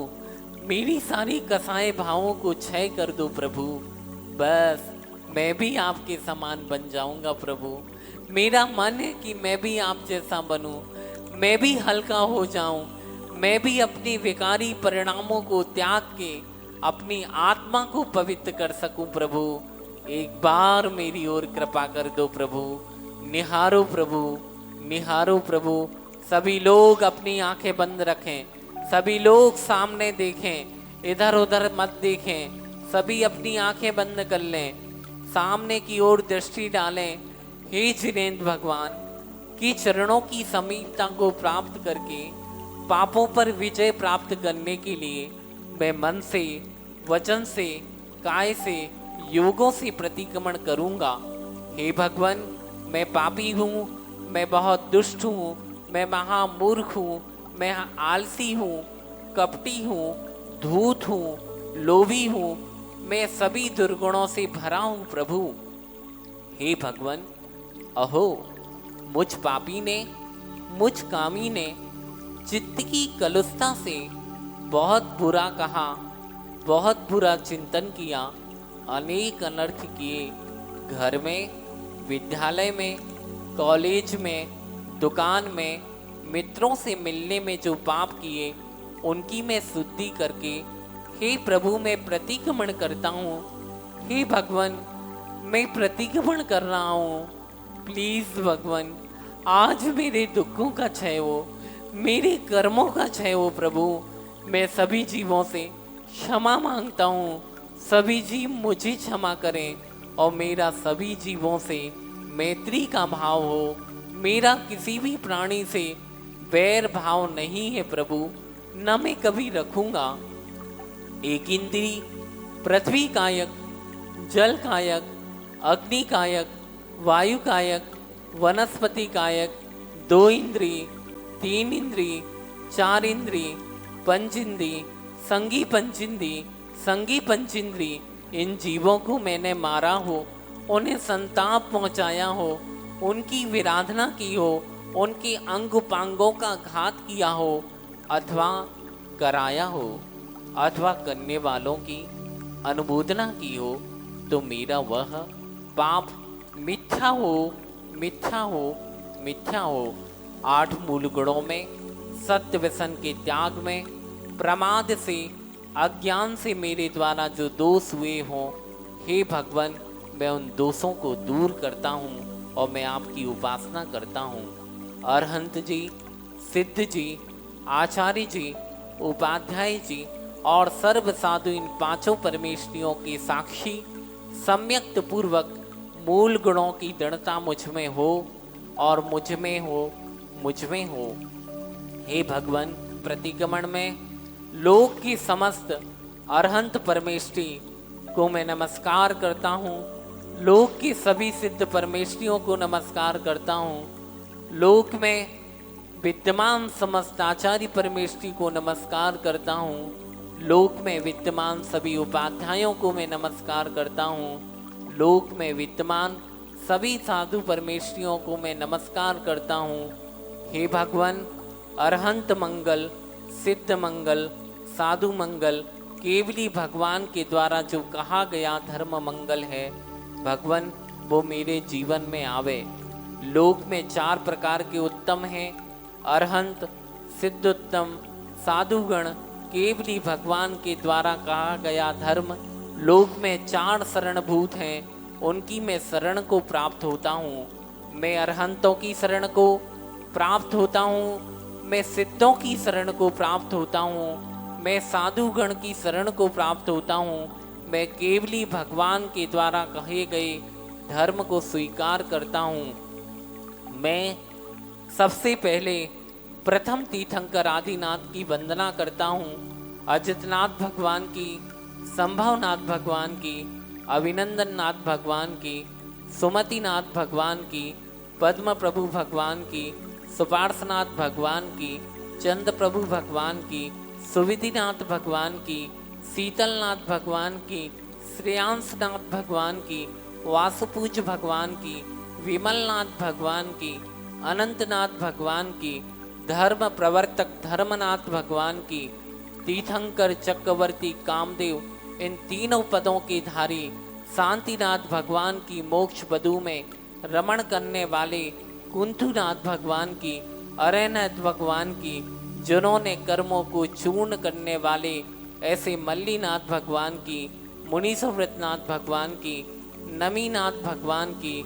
मेरी सारी कसाए भावों को क्षय कर दो प्रभु। बस मैं भी आपके समान बन जाऊंगा प्रभु। मेरा मन है कि मैं भी आप जैसा बनूं, मैं भी हल्का हो जाऊं, मैं भी अपने विकारी परिणामों को त्याग के अपनी आत्मा को पवित्र कर सकूं प्रभु। एक बार मेरी ओर कृपा कर दो प्रभु। निहारो प्रभु, निहारो प्रभु। सभी लोग अपनी आंखें बंद रखें, सभी लोग सामने देखें, इधर उधर मत देखें। सभी अपनी आंखें बंद कर लें, सामने की ओर दृष्टि डालें। हे जिनेंद्र भगवान की चरणों की समीपता को प्राप्त करके पापों पर विजय प्राप्त करने के लिए मैं मन से, वचन से, काय से, योगों से प्रतिक्रमण करूंगा। हे भगवान मैं पापी हूँ, मैं बहुत दुष्ट हूँ, मैं महामूर्ख हूँ, मैं आलसी हूँ, कपटी हूँ, धूर्त हूँ, लोभी हूँ, मैं सभी दुर्गुणों से भरा हूँ प्रभु। हे भगवान अहो मुझ पापी ने, मुझ कामी ने चित्त की कलुषता से बहुत बुरा कहा, बहुत बुरा चिंतन किया, अनेक अनर्थ किए। घर में, विद्यालय में, कॉलेज में, दुकान में, मित्रों से मिलने में जो पाप किए उनकी मैं शुद्धि करके हे प्रभु मैं प्रतिक्रमण करता हूँ। हे भगवान मैं प्रतिक्रमण कर रहा हूँ। प्लीज भगवान आज मेरे दुखों का क्षय हो, मेरे कर्मों का क्षय हो प्रभु। मैं सभी जीवों से क्षमा मांगता हूँ, सभी जीव मुझे क्षमा करें और मेरा सभी जीवों से मैत्री का भाव हो। मेरा किसी भी प्राणी से वैर भाव नहीं है प्रभु, न मैं कभी रखूँगा। एक इंद्री पृथ्वी कायक, जल कायक, अग्नि कायक, वायु कायक, वनस्पति कायक, 2 इंद्री, 3 इंद्री, 4 इंद्री, पंच इंद्री, संगी पंचिंद्री, संगी पंचिंद्री, इन जीवों को मैंने मारा हो, उन्हें संताप पहुंचाया हो, उनकी विराधना की हो, उनके अंग उपांगों का घात किया हो, अथवा कराया हो, अथवा करने वालों की अनुमोदना की हो, तो मेरा वह पाप मिथ्या हो, मिथ्या हो, मिथ्या हो। 8 मूल गुणों में, सत्य व्यसन के त्याग में, प्रमाद से, अज्ञान से मेरे द्वारा जो दोष हुए हों, हे भगवान, मैं उन दोषों को दूर करता हूँ और मैं आपकी उपासना करता हूँ। अरहंत जी, सिद्ध जी, आचार्य जी, उपाध्याय जी और सर्व साधु इन 5 परमेष्ठियों के साक्षी सम्यक्त पूर्वक मूल गुणों की दृढ़ता मुझ में हो और मुझ में हो, मुझ में हो। हे भगवान, प्रतिक्रमण में लोक की समस्त अरहंत परमेष्ठी को मैं नमस्कार करता हूँ। लोक की सभी सिद्ध परमेष्ठियों को नमस्कार करता हूँ। लोक में विद्यमान समस्त आचार्य परमेष्ठी को नमस्कार करता हूँ। लोक में विद्यमान सभी उपाध्यायों को मैं नमस्कार करता हूँ। लोक में विद्यमान सभी साधु परमेष्ठियों को मैं नमस्कार करता हूँ। हे भगवान, अरहंत मंगल, सिद्ध मंगल, साधु मंगल केवली भगवान के द्वारा जो कहा गया धर्म मंगल है, भगवान वो मेरे जीवन में आवे। लोक में 4 प्रकार के उत्तम हैं, अरहंत, सिद्धोत्तम, साधुगण, केवली भगवान के द्वारा कहा गया धर्म। लोक में 4 शरणभूत हैं, उनकी मैं शरण को प्राप्त होता हूँ। मैं अरहंतों की शरण को प्राप्त होता हूँ, मैं सिद्धों की शरण को प्राप्त होता हूँ, मैं साधुगण की शरण को प्राप्त होता हूँ, मैं केवली भगवान के द्वारा कहे गए धर्म को स्वीकार करता हूँ। मैं सबसे पहले प्रथम तीर्थंकर आदिनाथ की वंदना करता हूँ, अजितनाथ भगवान की, संभवनाथ भगवान की, अभिनंदन नाथ भगवान की, सुमतिनाथ भगवान की, पद्म प्रभु भगवान की, सुपार्शनाथ भगवान की, चंद प्रभु भगवान की, सुविधिनाथ भगवान की, शीतलनाथ भगवान की, श्रेयांसनाथ भगवान की, वासुपूज भगवान की, विमलनाथ भगवान की, अनंतनाथ भगवान की, धर्म प्रवर्तक धर्मनाथ भगवान की, तीर्थंकर चक्रवर्ती कामदेव इन तीनों पदों के धारी शांतिनाथ भगवान की, मोक्ष बधू में रमण करने वाले कुंथुनाथ भगवान की, अरहनाथ भगवान की, जिन्होंने कर्मों को चूर्ण करने वाले ऐसे मल्लीनाथ भगवान की, मुनीश्वरनाथ भगवान की, नमीनाथ भगवान की,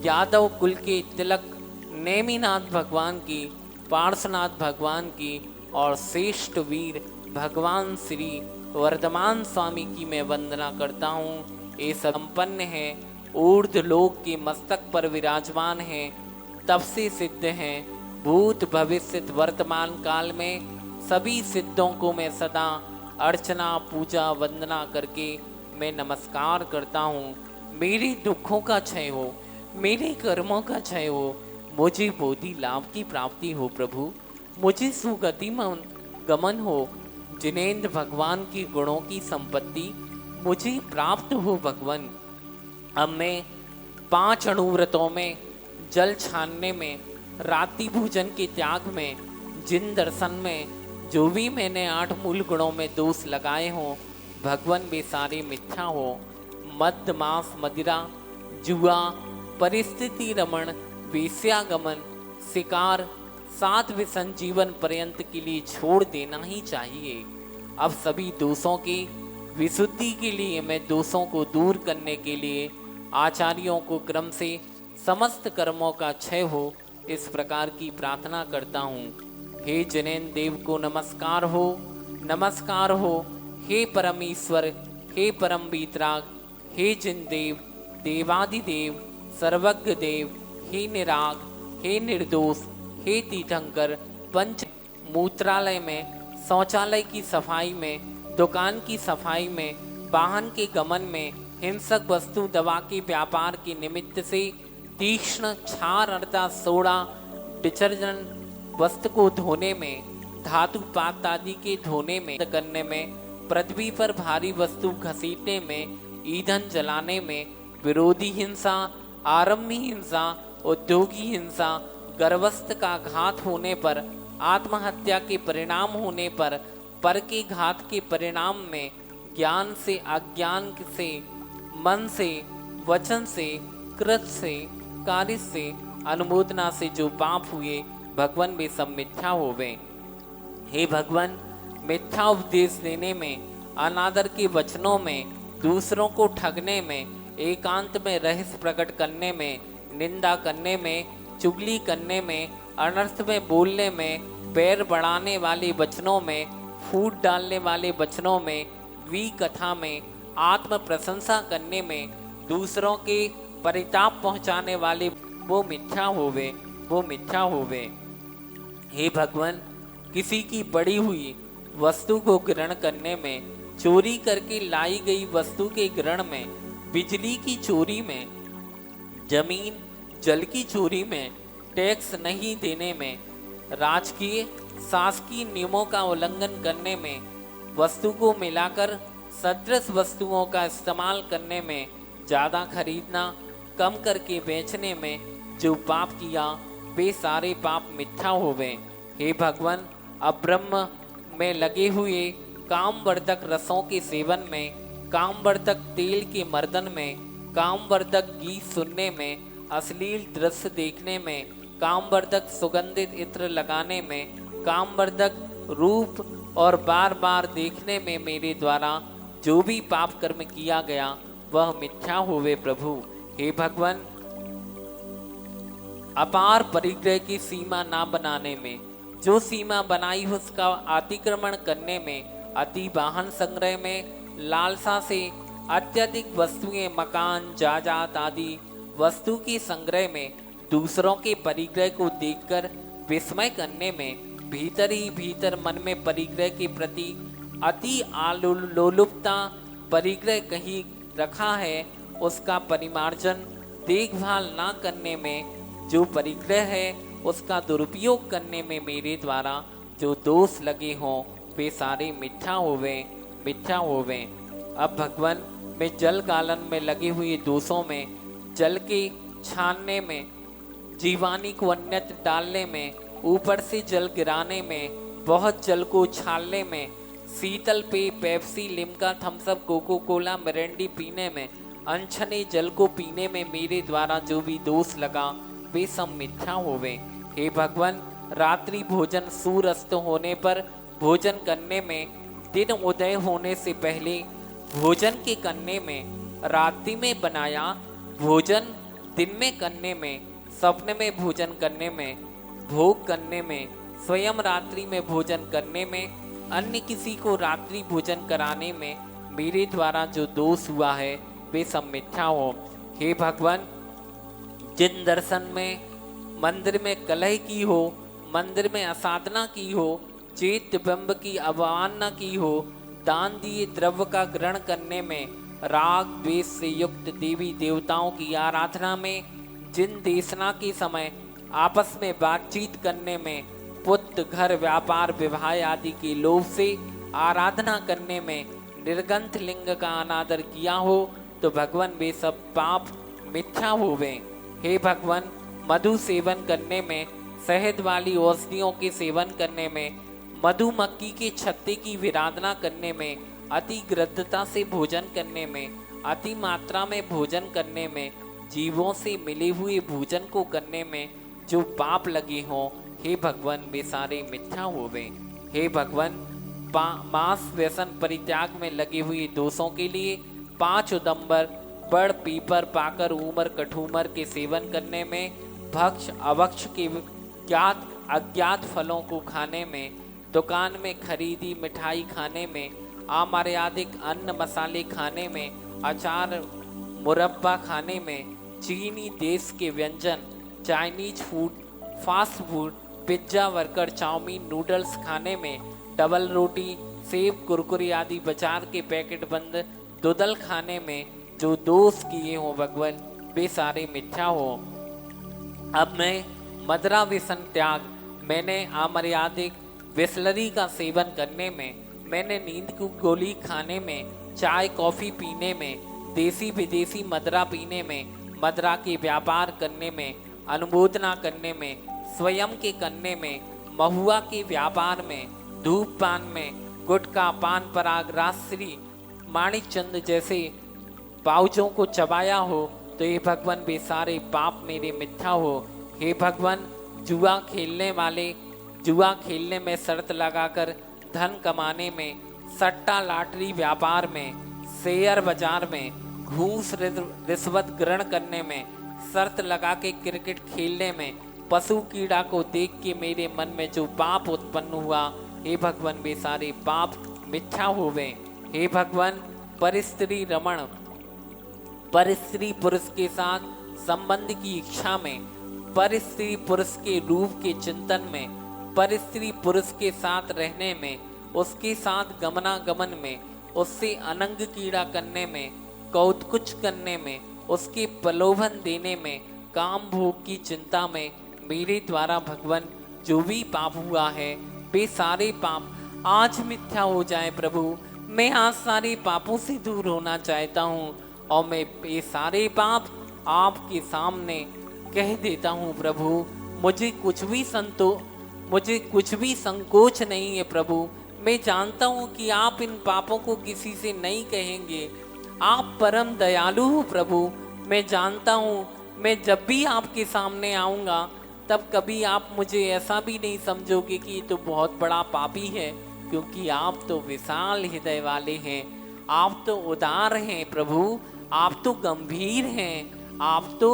यादव कुल के तिलक नेमीनाथ भगवान की, पार्श्वनाथ भगवान की और श्रेष्ठ वीर भगवान श्री वर्धमान स्वामी की मैं वंदना करता हूँ। ये संपन्न है, ऊर्ध्व लोक के मस्तक पर विराजमान है, तब से सिद्ध हैं, भूत भविष्य वर्तमान काल में सभी सिद्धों को मैं सदा अर्चना पूजा वंदना करके मैं नमस्कार करता हूँ। मेरे दुखों का क्षय हो, मेरे कर्मों का क्षय हो, मुझे बोधि लाभ की प्राप्ति हो प्रभु, मुझे सुगति गमन हो, जिनेंद्र भगवान की गुणों की संपत्ति मुझे प्राप्त हो भगवान। अब मैं 5 अणुव्रतों में, जल छानने में, रात्रि भोजन के त्याग में, जिन दर्शन में जो भी मैंने 8 मूल गुणों में दोष लगाए हों, भगवान वे सारे मिथ्या हो। मद मांस मदिरा, जुआ, परिस्थिति रमण, वेश्यागमन, शिकार, 7 व्यसन जीवन पर्यंत के लिए छोड़ देना ही चाहिए। अब सभी दोषों की विशुद्धि के लिए, मैं दोषों को दूर करने के लिए आचार्यों को क्रम से समस्त कर्मों का क्षय हो, इस प्रकार की प्रार्थना करता हूँ। हे जनेन देव को नमस्कार हो, नमस्कार हो। हे परमेश्वर, हे परम वीतराग, हे जिन देव, देवादिदेव, सर्वज्ञ देव, हे निराग, हे निर्दोष, हे तीर्थंकर, पंच मूत्रालय में, शौचालय की सफाई में, दुकान की सफाई में, वाहन के गमन में, हिंसक वस्तु दवा के व्यापार के निमित्त से, तीक्ष्ण क्षार अर्थात सोडा डिटर्जेंट वस्तु को धोने में, धातु पात आदि के धोने में, करने में, पृथ्वी पर भारी वस्तु घसीटने में, ईंधन जलाने में, विरोधी हिंसा, आरंभी हिंसा, उद्योगी हिंसा, गर्भस्थ का घात होने पर, आत्महत्या के परिणाम होने पर के घात के परिणाम में, ज्ञान से, अज्ञान से, मन से, वचन से, कृत से, कार्य से, अनुमोदना से जो पाप हुए, भगवान वे सब मिथ्या होवे। हे भगवान, मिथ्या उपदेश देने में, अनादर के वचनों में, दूसरों को ठगने में, एकांत में रहस्य प्रकट करने में, निंदा करने में, चुगली करने में, अनर्थ में बोलने में, पैर बढ़ाने वाले वचनों में, फूट डालने वाले वचनों में, वी कथा में, आत्म प्रशंसा करने में, दूसरों के परिताप पहुंचाने वाले वो मिथ्या होवे, वो मिथ्या होवे। हे भगवान, किसी की पड़ी हुई वस्तु को ग्रहण करने में, चोरी करके लाई गई वस्तु के ग्रहण में, बिजली की चोरी में, जमीन जल की चोरी में, टैक्स नहीं देने में, राजकीय शासकीय नियमों का उल्लंघन करने में, वस्तु को मिलाकर सदृश वस्तुओं का इस्तेमाल करने में, ज़्यादा खरीदना कम करके बेचने में जो पाप किया, वे सारे पाप मिथ्या होवे। हे भगवान, अब्रह्म में लगे हुए कामवर्धक रसों के सेवन में, कामवर्धक तेल के मर्दन में, कामवर्धक गीत सुनने में, अश्लील दृश्य देखने में, कामवर्धक सुगंधित इत्र लगाने में, कामवर्धक रूप और बार बार देखने में मेरे द्वारा जो भी पाप कर्म किया गया वह मिथ्या होवे प्रभु। हे भगवान, अपार परिग्रह की सीमा ना बनाने में, जो सीमा बनाई उसका अतिक्रमण करने में, अति वाहन संग्रह में, लालसा से अत्यधिक वस्तुएं, मकान, जायदाद आदि वस्तु के संग्रह में, दूसरों के परिग्रह को देखकर विस्मय करने में, भीतर ही भीतर मन में परिग्रह के प्रति अति लोलुपता, परिग्रह कहीं रखा है उसका परिमार्जन, देखभाल ना करने में, जो परिग्रह है उसका दुरुपयोग करने में मेरे द्वारा जो दोष लगे हों वे सारे मिथ्या होवे, मिथ्या होवे। अब भगवान, मैं जल गालन में लगे हुए दोषों में, जल के छानने में, जीवानी को अन्यत्र डालने में, ऊपर से जल गिराने में, बहुत जल को छालने में, शीतल पेय Pepsi, Limca, Thums Up, Coca Cola, Mirinda पीने में, अनछने जल को पीने में मेरे द्वारा जो भी दोष लगा वे सब मिथ्या होवे। हे भगवान, रात्रि भोजन सूर्यास्त होने पर भोजन करने में, दिन उदय होने से पहले भोजन के करने में, रात्रि में बनाया भोजन दिन में करने में, स्वप्न में भोजन करने में, भोग करने में, स्वयं रात्रि में भोजन करने में, अन्य किसी को रात्रि भोजन कराने में मेरे द्वारा जो दोष हुआ है वे सब मिथ्या हो। हे भगवान, जिन दर्शन में मंदिर में कलह की हो, मंदिर में असाधना की हो, चैत्य बिंब की अवमानना की हो, दान दिए द्रव्य का ग्रहण करने में, राग द्वेष से युक्त देवी देवताओं की आराधना में, जिन देशना के समय आपस में बातचीत करने में, पुत्र, घर, व्यापार, विवाह आदि के लोभ से आराधना करने में, निर्गंथ लिंग का अनादर किया हो तो भगवान वे सब पाप मिथ्या होवे। हे भगवान, मधु सेवन करने में, शहद वाली औषधियों के सेवन करने में, मधुमक्खी के छत्ते की विराधना करने में, अति गृद्धता से भोजन करने में, अति मात्रा में भोजन करने में, जीवों से मिले हुए भोजन को करने में जो पाप लगे हों, हे भगवान वे सारे मिथ्या होवे। हे भगवान, मांस व्यसन परित्याग में लगे हुए दोषों के लिए 5 उदंबर, बड़, पीपर, पाकर, ऊमर, कठूमर के सेवन करने में, भक्ष अभक्ष के ज्ञात अज्ञात फलों को खाने में, दुकान में खरीदी मिठाई खाने में, अमर्यादिक अन्न मसाले खाने में, अचार मुरब्बा खाने में, चीनी देश के व्यंजन, Chinese food, fast food, pizza, burger, chow mein, noodles खाने में, डबल रोटी, सेब, कुरकुरे आदि बाजार के पैकेट बंद दुदल खाने में जो दोष किए हों भगवान वे सारे मिथ्या हो। अब मैं मदरा व्यसन त्याग, मैंने अमर्यादिक बिस्लरी का सेवन करने में, मैंने नींद की गोली खाने में, चाय कॉफ़ी पीने में, देसी विदेशी मदरा पीने में, मदरा के व्यापार करने में, अनुमोदना करने में, स्वयं के करने में, महुआ के व्यापार में, धूप पान में, गुटखा पान पराग राजश्री माणिक चंद जैसे पाउचों को चबाया हो, तो हे भगवान वे सारे पाप मेरे मिथ्या हो। हे भगवान जुआ खेलने वाले, जुआ खेलने में शर्त लगाकर धन कमाने में, सट्टा लाटरी व्यापार में, शेयर बाजार में, घूस रिश्वत ग्रहण करने में, शर्त लगा के क्रिकेट खेलने में, पशु कीड़ा को देख के मेरे मन में जो पाप उत्पन्न हुआ, हे भगवान वे सारे पाप मिथ्या हुए। हे भगवान परिस्त्री रमण, परिस्त्री पुरुष के साथ संबंध की इच्छा में, परिस्त्री पुरुष के रूप के चिंतन में, परिस्त्री पुरुष के साथ रहने में, उसके साथ गमनागमन में, उससे अनंग कीड़ा करने में, कौतकुच करने में, उसके प्रलोभन देने में, काम भोग की चिंता में मेरे द्वारा भगवान जो भी पाप हुआ है वे सारे पाप आज मिथ्या हो जाए प्रभु। मैं आज सारे पापों से दूर होना चाहता हूँ और मैं ये सारे पाप आपके सामने कह देता हूँ प्रभु। मुझे कुछ भी संकोच नहीं है प्रभु। मैं जानता हूँ कि आप इन पापों को किसी से नहीं कहेंगे। आप परम दयालु हो प्रभु। मैं जानता हूँ मैं जब भी आपके सामने आऊँगा तब कभी आप मुझे ऐसा भी नहीं समझोगे कि ये तो बहुत बड़ा पापी है, क्योंकि आप तो विशाल हृदय वाले हैं, आप तो उदार हैं प्रभु, आप तो गंभीर हैं, आप तो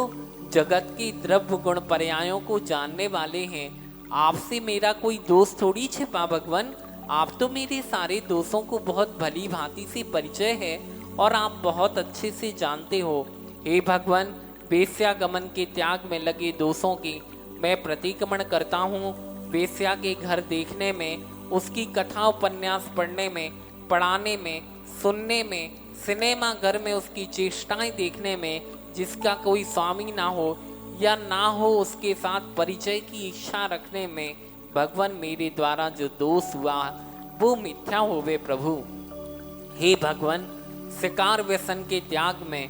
जगत के द्रव्य गुण पर्यायों को जानने वाले हैं। आपसे मेरा कोई दोष थोड़ी छिपा भगवान। आप तो मेरे सारे दोषों को बहुत भली भांति से परिचय है और आप बहुत अच्छे से जानते हो। हे भगवान वेश्यागमन के त्याग में लगे दोषों की मैं प्रतिक्रमण करता हूँ। वेश्या के घर देखने में, उसकी कथा उपन्यास पढ़ने में, पढ़ाने में, सुनने में, सिनेमा घर में उसकी चेष्टाएं देखने में, जिसका कोई स्वामी ना हो या ना हो उसके साथ परिचय की इच्छा रखने में भगवान मेरे द्वारा जो दोष हुआ वो मिथ्या होवे प्रभु। हे भगवान शिकार व्यसन के त्याग में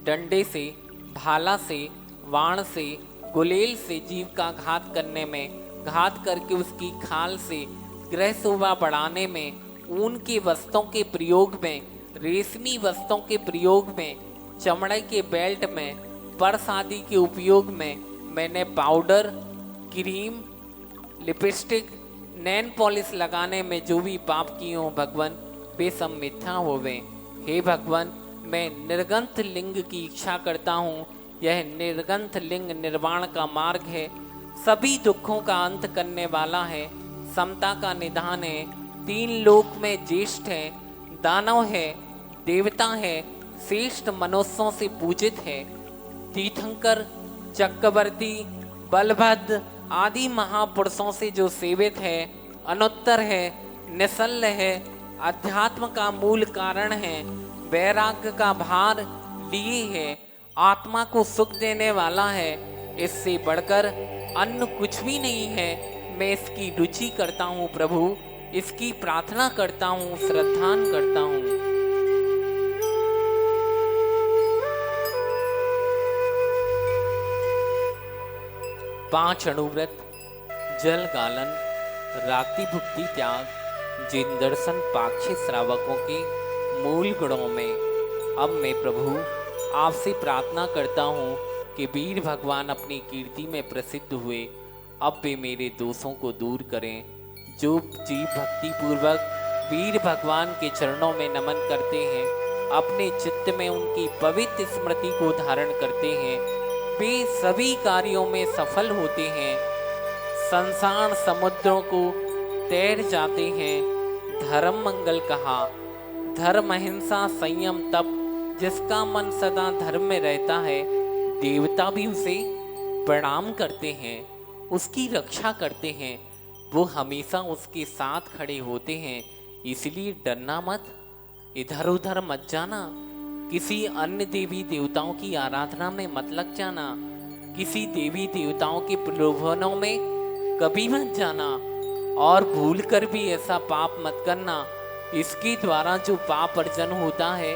डंडे से, भाला से, वाण से, गुलेल से जीव का घात करने में, घात करके उसकी खाल से गृह शोभा बढ़ाने में, ऊन के वस्त्रों के प्रयोग में, रेशमी वस्त्रों के प्रयोग में, चमड़े के बेल्ट में, पर्स आदि के उपयोग में मैंने पाउडर, क्रीम, लिपस्टिक, नैन पॉलिश लगाने में जो भी पाप किए हों भगवान वे सब मिथ्या होवे। हे भगवान मैं निर्गंथ लिंग की इच्छा करता हूँ। यह निर्गंथ लिंग निर्वाण का मार्ग है, सभी दुखों का अंत करने वाला है, समता का निधान है, तीन लोक में ज्येष्ठ है, दानव है, देवता है, श्रेष्ठ मनुष्यों से पूजित है। तीर्थंकर, चक्रवर्ती, बलभद्र आदि महापुरुषों से जो सेवित है, अनुत्तर है, निश्चल है, अध्यात्म का मूल कारण है, वैराग्य का भार लिए है, आत्मा को सुख देने वाला है, इससे बढ़कर अन्न कुछ भी नहीं है। मैं इसकी रुचि करता हूँ प्रभु, इसकी प्रार्थना करता हूँ, श्रद्धान करता हूँ। पांच अणुव्रत, जल गालन, रात्रि भुक्ति त्याग, जिन दर्शन पाक्षिक श्रावकों के मूल गुणों में अब मैं प्रभु आपसे प्रार्थना करता हूँ कि वीर भगवान अपनी कीर्ति में प्रसिद्ध हुए, अब वे मेरे दोषों को दूर करें। जो जीव भक्ति पूर्वक वीर भगवान के चरणों में नमन करते हैं, अपने चित्त में उनकी पवित्र स्मृति को धारण करते हैं, वे सभी कार्यों में सफल होते हैं, संसार समुद्रों को तैर जाते हैं। धर्म मंगल कहा, धर्म अहिंसा संयम तप, जिसका मन सदा धर्म में रहता है देवता भी उसे प्रणाम करते हैं, उसकी रक्षा करते हैं, वो हमेशा उसके साथ खड़े होते हैं। इसलिए डरना मत, इधर उधर मत जाना, किसी अन्य देवी देवताओं की आराधना में मत लग जाना, किसी देवी देवताओं के प्रलोभनों में कभी मत जाना और भूल कर भी ऐसा पाप मत करना। इसके द्वारा जो पाप अर्जन होता है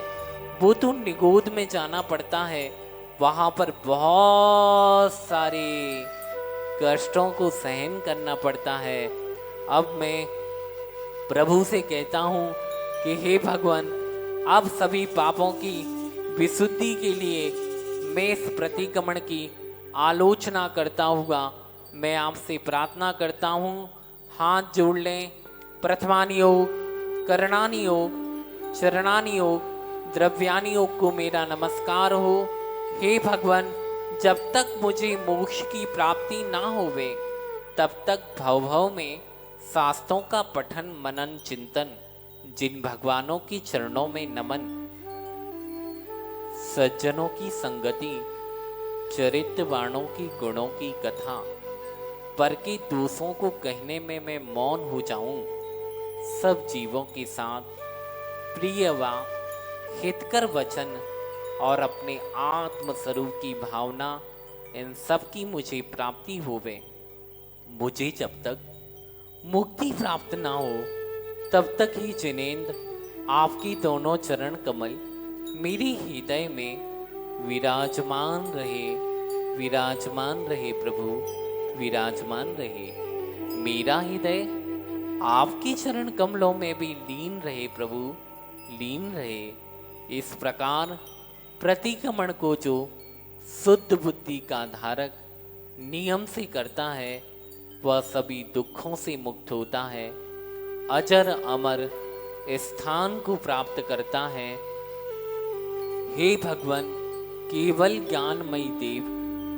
वो तो निगोद में जाना पड़ता है, वहां पर बहुत सारे कष्टों को सहन करना पड़ता है। अब मैं प्रभु से कहता हूँ कि हे भगवान, अब सभी पापों की विशुद्धि के लिए मैं इस प्रतिक्रमण की आलोचना करता हुआ मैं आपसे प्रार्थना करता हूँ। हाथ जोड़ लें। प्रथमानि योग, करणानि योग, चरणानि योग, द्रव्यानि योग को मेरा नमस्कार हो। हे भगवान, जब तक मुझे मोक्ष की प्राप्ति ना होवे तब तक भव भव में शास्त्रों का पठन मनन चिंतन, जिन भगवानों की चरणों में नमन, सज्जनों की संगति, चरित्रवाणों की गुणों की कथा, पर के दोषों को कहने में मैं मौन हो जाऊं। सब जीवों के साथ प्रिय व हितकर वचन और अपने आत्म स्वरूप की भावना, इन सब की मुझे प्राप्ति होवे। मुझे जब तक मुक्ति प्राप्त ना हो तब तक ही जिनेंद्र आपकी दोनों चरण कमल मेरे हृदय में विराजमान रहे, विराजमान रहे प्रभु, विराजमान रहे। मेरा हृदय आपके चरण कमलों में भी लीन रहे प्रभु, लीन रहे। इस प्रकार प्रतिक्रमण को जो शुद्ध बुद्धि का धारक नियम से करता है वह सभी दुखों से मुक्त होता है, अजर अमर स्थान को प्राप्त करता है। हे भगवान, केवल ज्ञानमयी देव,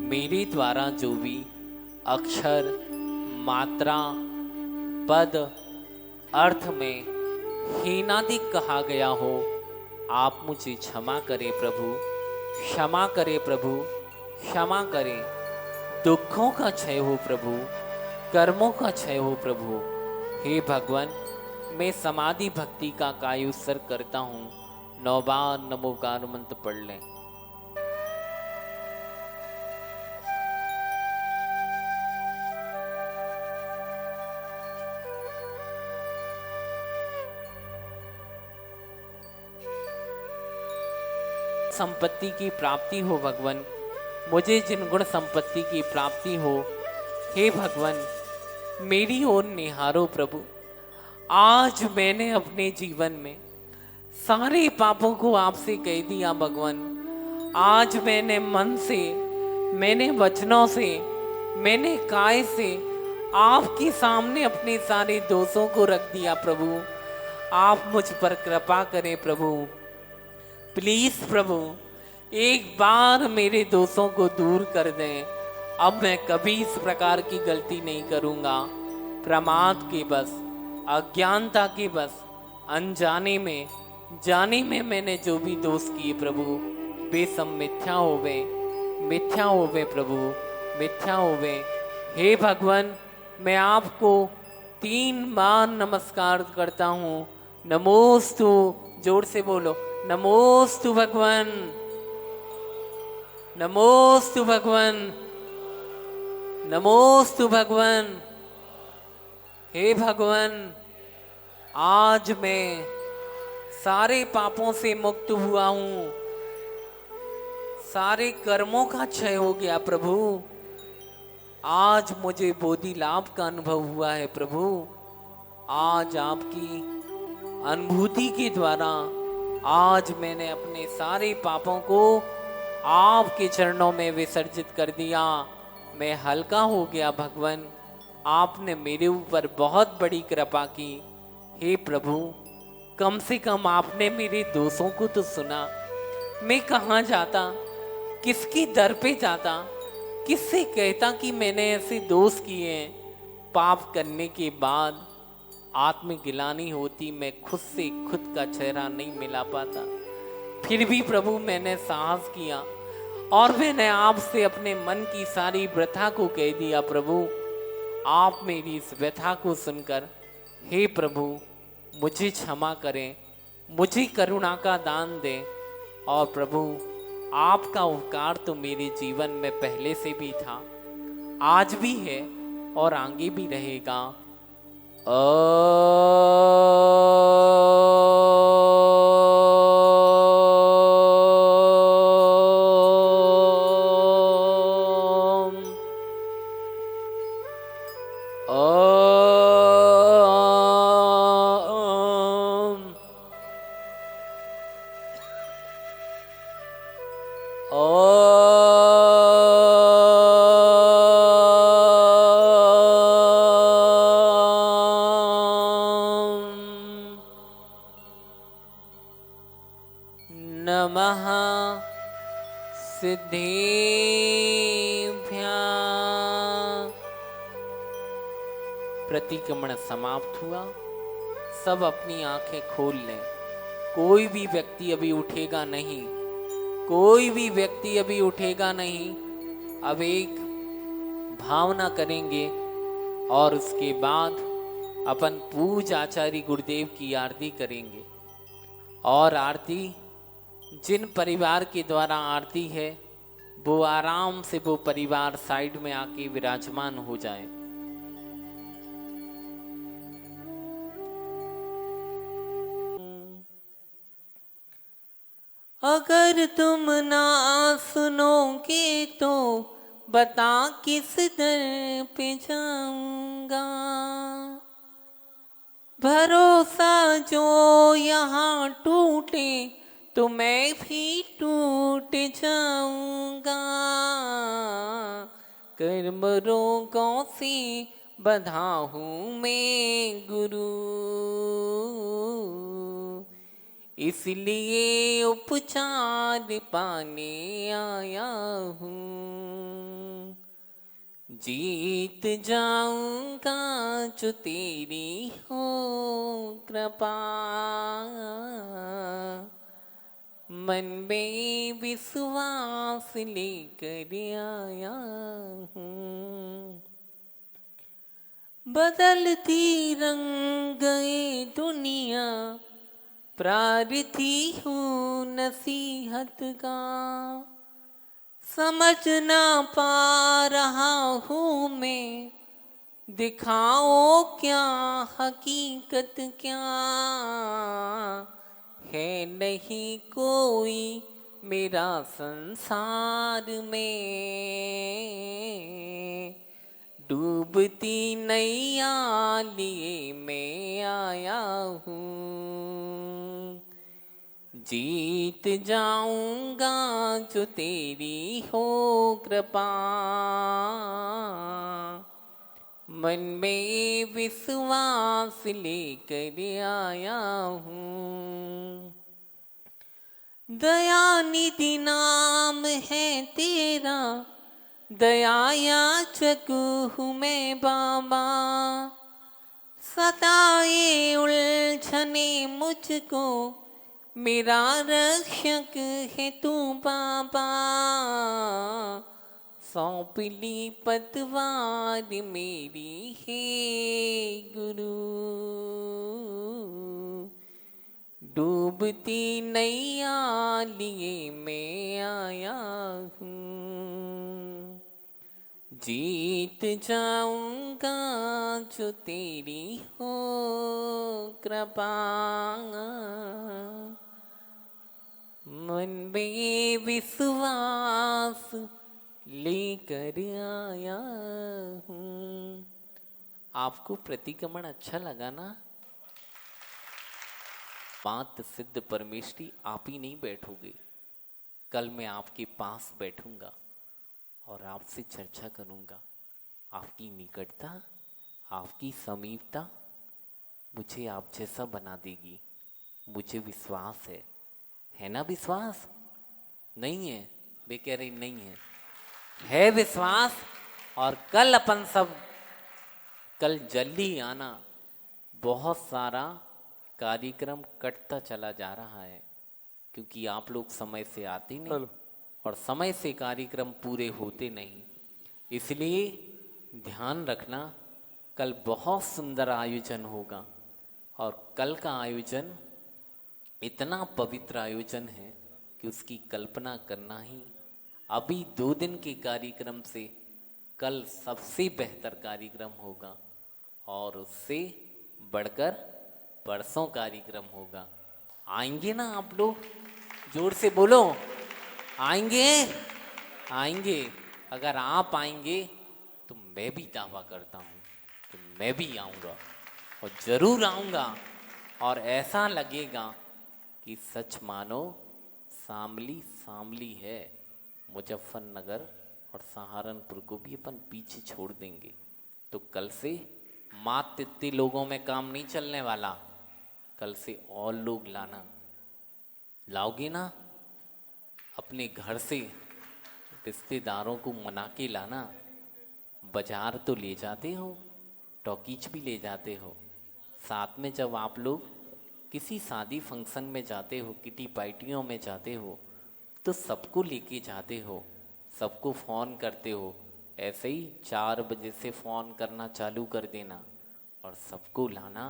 मेरे द्वारा जो भी अक्षर, मात्रा, पद, अर्थ में हीनादिक कहा गया हो, आप मुझे क्षमा करें प्रभु, क्षमा करें प्रभु, क्षमा करें। दुखों का क्षय हो प्रभु, कर्मों का क्षय हो प्रभु। हे भगवान, मैं समाधि भक्ति का कायोत्सर्ग करता हूँ। 9 बार नमोकार मंत्र पढ़ लें। संपत्ति की प्राप्ति हो भगवान, मुझे जिन गुण संपत्ति की प्राप्ति हो, हे भगवान मेरी ओर निहारो प्रभु। आज मैंने अपने जीवन में सारे पापों को आपसे कह दिया भगवान। आज मैंने मन से, मैंने वचनों से, मैंने काय से आपके सामने अपने सारे दोषों को रख दिया प्रभु। आप मुझ पर कृपा करें प्रभु, प्लीज प्रभु, एक बार मेरे दोषों को दूर कर दें। अब मैं कभी इस प्रकार की गलती नहीं करूँगा। प्रमाद के बस, अज्ञानता के बस, अनजाने में, जाने में मैंने जो भी दोष किए प्रभु, वे सब मिथ्या होवे, मिथ्या होवे प्रभु, मिथ्या होवे। हे भगवान, मैं आपको 3 बार नमस्कार करता हूँ। नमोस्तु, जोर से बोलो, नमोस्तु भगवान, नमोस्तु भगवान, नमोस्तु भगवान। हे भगवान, आज मैं सारे पापों से मुक्त हुआ हूँ, सारे कर्मों का क्षय हो गया प्रभु। आज मुझे बोधि लाभ का अनुभव हुआ है प्रभु। आज आपकी अनुभूति के द्वारा आज मैंने अपने सारे पापों को आपके चरणों में विसर्जित कर दिया। मैं हल्का हो गया भगवान, आपने मेरे ऊपर बहुत बड़ी कृपा की। हे प्रभु, कम से कम आपने मेरे दोषों को तो सुना। मैं कहाँ जाता, किसकी दर पे जाता, किससे कहता कि मैंने ऐसे दोष किए हैं। पाप करने के बाद आत्मगिलानी होती, मैं खुद से खुद का चेहरा नहीं मिला पाता। फिर भी प्रभु मैंने साहस किया और मैंने आपसे अपने मन की सारी व्यथा को कह दिया। प्रभु, आप मेरी इस व्यथा को सुनकर हे प्रभु मुझे क्षमा करें, मुझे करुणा का दान दें। और प्रभु, आपका उपकार तो मेरे जीवन में पहले से भी था, आज भी है और आगे भी रहेगा। ओ ओम ओम नमः सिद्धिभ्यां। प्रतिक्रमण समाप्त हुआ। सब अपनी आंखें खोल लें। कोई भी व्यक्ति अभी उठेगा नहीं, कोई भी व्यक्ति अभी उठेगा नहीं। अब एक भावना करेंगे और उसके बाद अपन पूज आचार्य गुरुदेव की आरती करेंगे। और आरती जिन परिवार के द्वारा आरती है वो आराम से वो परिवार साइड में आके विराजमान हो जाए। अगर तुम ना सुनोगे तो बता किस दर पे जाऊंगा। भरोसा जो यहाँ टूटे तो मैं भी टूट जाऊंगा। कर्म रोगों से बंधा हूँ मैं गुरु, इसलिए उपचार पाने आया हूँ। जीत जाऊंगा जो तेरी हो कृपा, मन में विश्वास लेकर आया हूँ। बदलती रंग ये दुनिया, प्रार्थी हूँ नसीहत का। समझ ना पा रहा हूँ मैं, दिखाओ क्या हकीकत क्या है। नहीं कोई मेरा संसार में, डूबती नैया लिए मैं आया हूँ। जीत जाऊंगा जो तेरी हो कृपा, मन में विश्वास लेकर आया हूँ। दयानिधि नाम है तेरा, दया याचक हूँ मैं बाबा। सताए उलझने मुझको, मेरा रक्षक है तू बाबा। सौंप ली पतवार मेरी है गुरु, डूबती नैया लिए मैं आया हूँ। जीत जाऊंगा जो तेरी हो कृपा, मन में विश्वास लेकर आया हूँ। आपको प्रतिक्रमण अच्छा लगा ना? बात सिद्ध परमेष्ठी आप ही नहीं बैठोगे, कल मैं आपके पास बैठूंगा और आपसे चर्चा करूंगा। आपकी निकटता, आपकी समीपता मुझे आप जैसा बना देगी। मुझे विश्वास है ना? विश्वास नहीं है? वे कह रही नहीं है विश्वास। और कल अपन सब, कल जल्दी आना। बहुत सारा कार्यक्रम कटता चला जा रहा है क्योंकि आप लोग समय से आते नहीं और समय से कार्यक्रम पूरे होते नहीं। इसलिए ध्यान रखना, कल बहुत सुंदर आयोजन होगा। और कल का आयोजन इतना पवित्र आयोजन है कि उसकी कल्पना करना ही, अभी 2 दिन के कार्यक्रम से कल सबसे बेहतर कार्यक्रम होगा और उससे बढ़कर परसों कार्यक्रम होगा। आएंगे ना आप लोग? जोर से बोलो, आएंगे? आएंगे। अगर आप आएंगे तो मैं भी दावा करता हूँ कि मैं भी आऊँगा और ज़रूर आऊँगा, और ऐसा लगेगा कि सच मानो शामली शामली है। मुजफ्फरनगर और सहारनपुर को भी अपन पीछे छोड़ देंगे। तो कल से मात्र इतने लोगों में काम नहीं चलने वाला, कल से और लोग लाना। लाओगे ना? अपने घर से रिश्तेदारों को मना के लाना। बाजार तो ले जाते हो, टॉकीज भी ले जाते हो, साथ में जब आप लोग किसी शादी फंक्शन में जाते हो, किटी पार्टियों में जाते हो, तो सबको लेके जाते हो, सबको फ़ोन करते हो। ऐसे ही 4 बजे से फ़ोन करना चालू कर देना और सबको लाना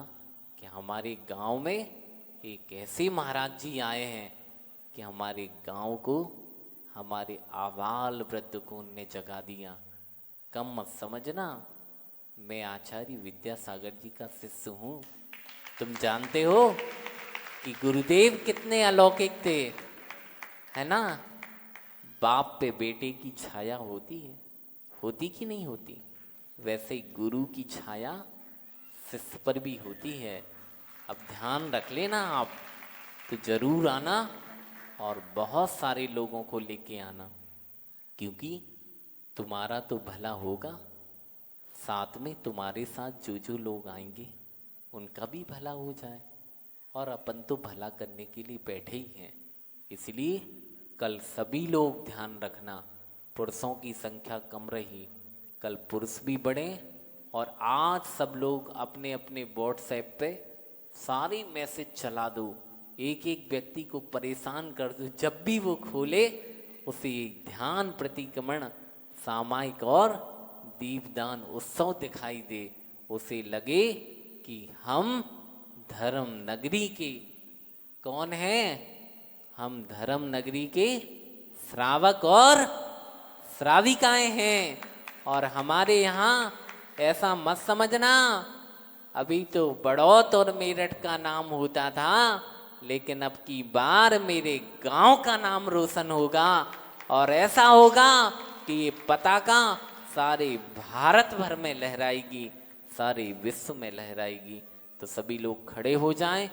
कि हमारे गांव में एक ऐसे महाराज जी आए हैं कि हमारे गांव को, हमारे आबाल वृद्ध को उनने जगा दिया। कम मत समझना, मैं आचार्य विद्यासागर जी का शिष्य हूँ। तुम जानते हो कि गुरुदेव कितने अलौकिक थे, है ना? बाप पे बेटे की छाया होती कि नहीं होती? वैसे ही गुरु की छाया शिष्य पर भी होती है। अब ध्यान रख लेना आप, तो जरूर आना और बहुत सारे लोगों को लेके आना, क्योंकि तुम्हारा तो भला होगा, साथ में तुम्हारे साथ जो जो लोग आएंगे उनका भी भला हो जाए। और अपन तो भला करने के लिए बैठे ही हैं। इसलिए कल सभी लोग ध्यान रखना, पुरुषों की संख्या कम रही, कल पुरुष भी बढ़े। और आज सब लोग अपने अपने व्हाट्सएप पे सारी मैसेज चला दो, एक एक व्यक्ति को परेशान कर दो। जब भी वो खोले उसे ध्यान प्रतिक्रमण, सामायिक और दीपदान उत्सव दिखाई दे, उसे लगे कि हम धर्म नगरी के कौन हैं? हम धर्म नगरी के श्रावक और श्राविकाएं हैं। और हमारे यहाँ ऐसा मत समझना, अभी तो बड़ौत और मेरठ का नाम होता था, लेकिन अब की बार मेरे गांव का नाम रोशन होगा। और ऐसा होगा कि ये पताका सारे भारत भर में लहराएगी, सारे विश्व में लहराएगी। तो सभी लोग खड़े हो जाएं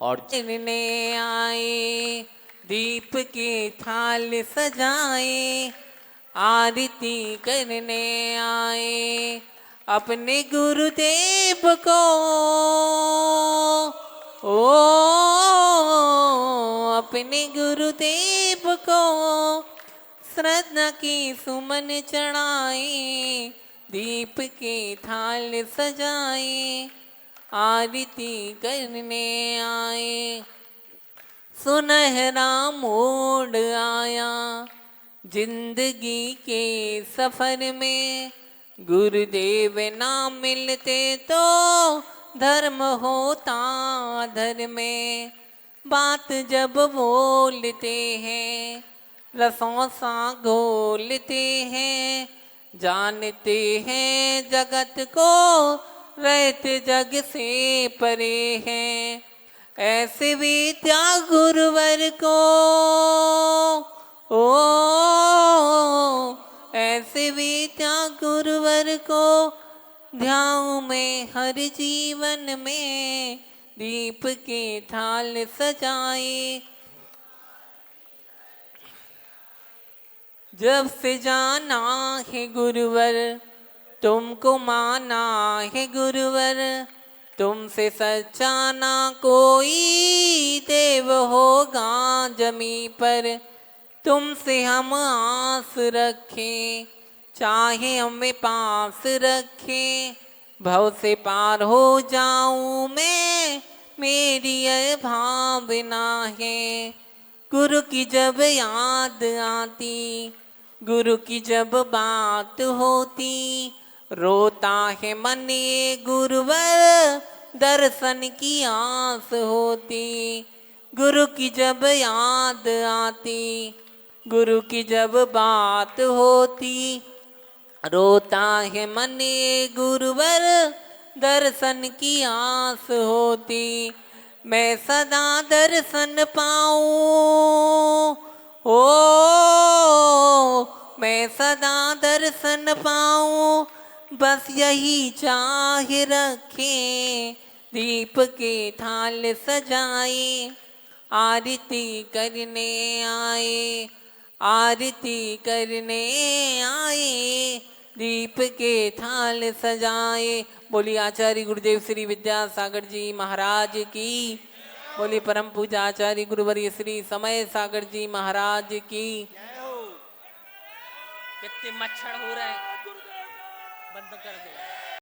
और जिनने आए दीप के थाल सजाए, आरती करने आए अपने गुरुदेव को, ओ अपने गुरुदेव को श्रद्धा की सुमन चढ़ाए, दीप के थाल सजाए, आरती करने आए। सुनहरा मोड़ आया जिंदगी के सफर में, गुरुदेव ना मिलते तो धर्म होता धर्म में। बात जब बोलते हैं रसों सा घोलते हैं, जानते हैं जगत को रहते जग से परे हैं। ऐसे विद्या गुरुवर को, ओ ऐसे विद्या गुरुवर को ध्याऊं मैं हर जीवन में, दीप के थाल सजाए। जब से जाना है गुरुवर तुमको माना है गुरुवर, तुमसे सच्चा ना कोई देव होगा जमी पर। तुमसे हम आस रखें चाहे हमें पास रखें, भव से पार हो जाऊं मैं मेरी यह भावना है। गुरु की जब याद आती, गुरु की जब बात होती, रोता है मन ये गुरुवर दर्शन की आस होती। गुरु की जब याद आती, गुरु की जब बात होती, रोता है मन ये गुरुवर दर्शन की आस होती। मैं सदा दर्शन पाऊं, ओ मैं सदा दर्शन पाऊं, बस यही चाह रखे दीप के थाल सजाए, आरती करने आए, आरती करने आए, दीप के थाल सजाए। बोलिए आचार्य गुरुदेव श्री विद्यासागर जी महाराज की, बोलिए परम पूजा आचार्य गुरुवर्य श्री समय सागर जी महाराज की। कितने मच्छर हो रहे हैं, बंद कर दो।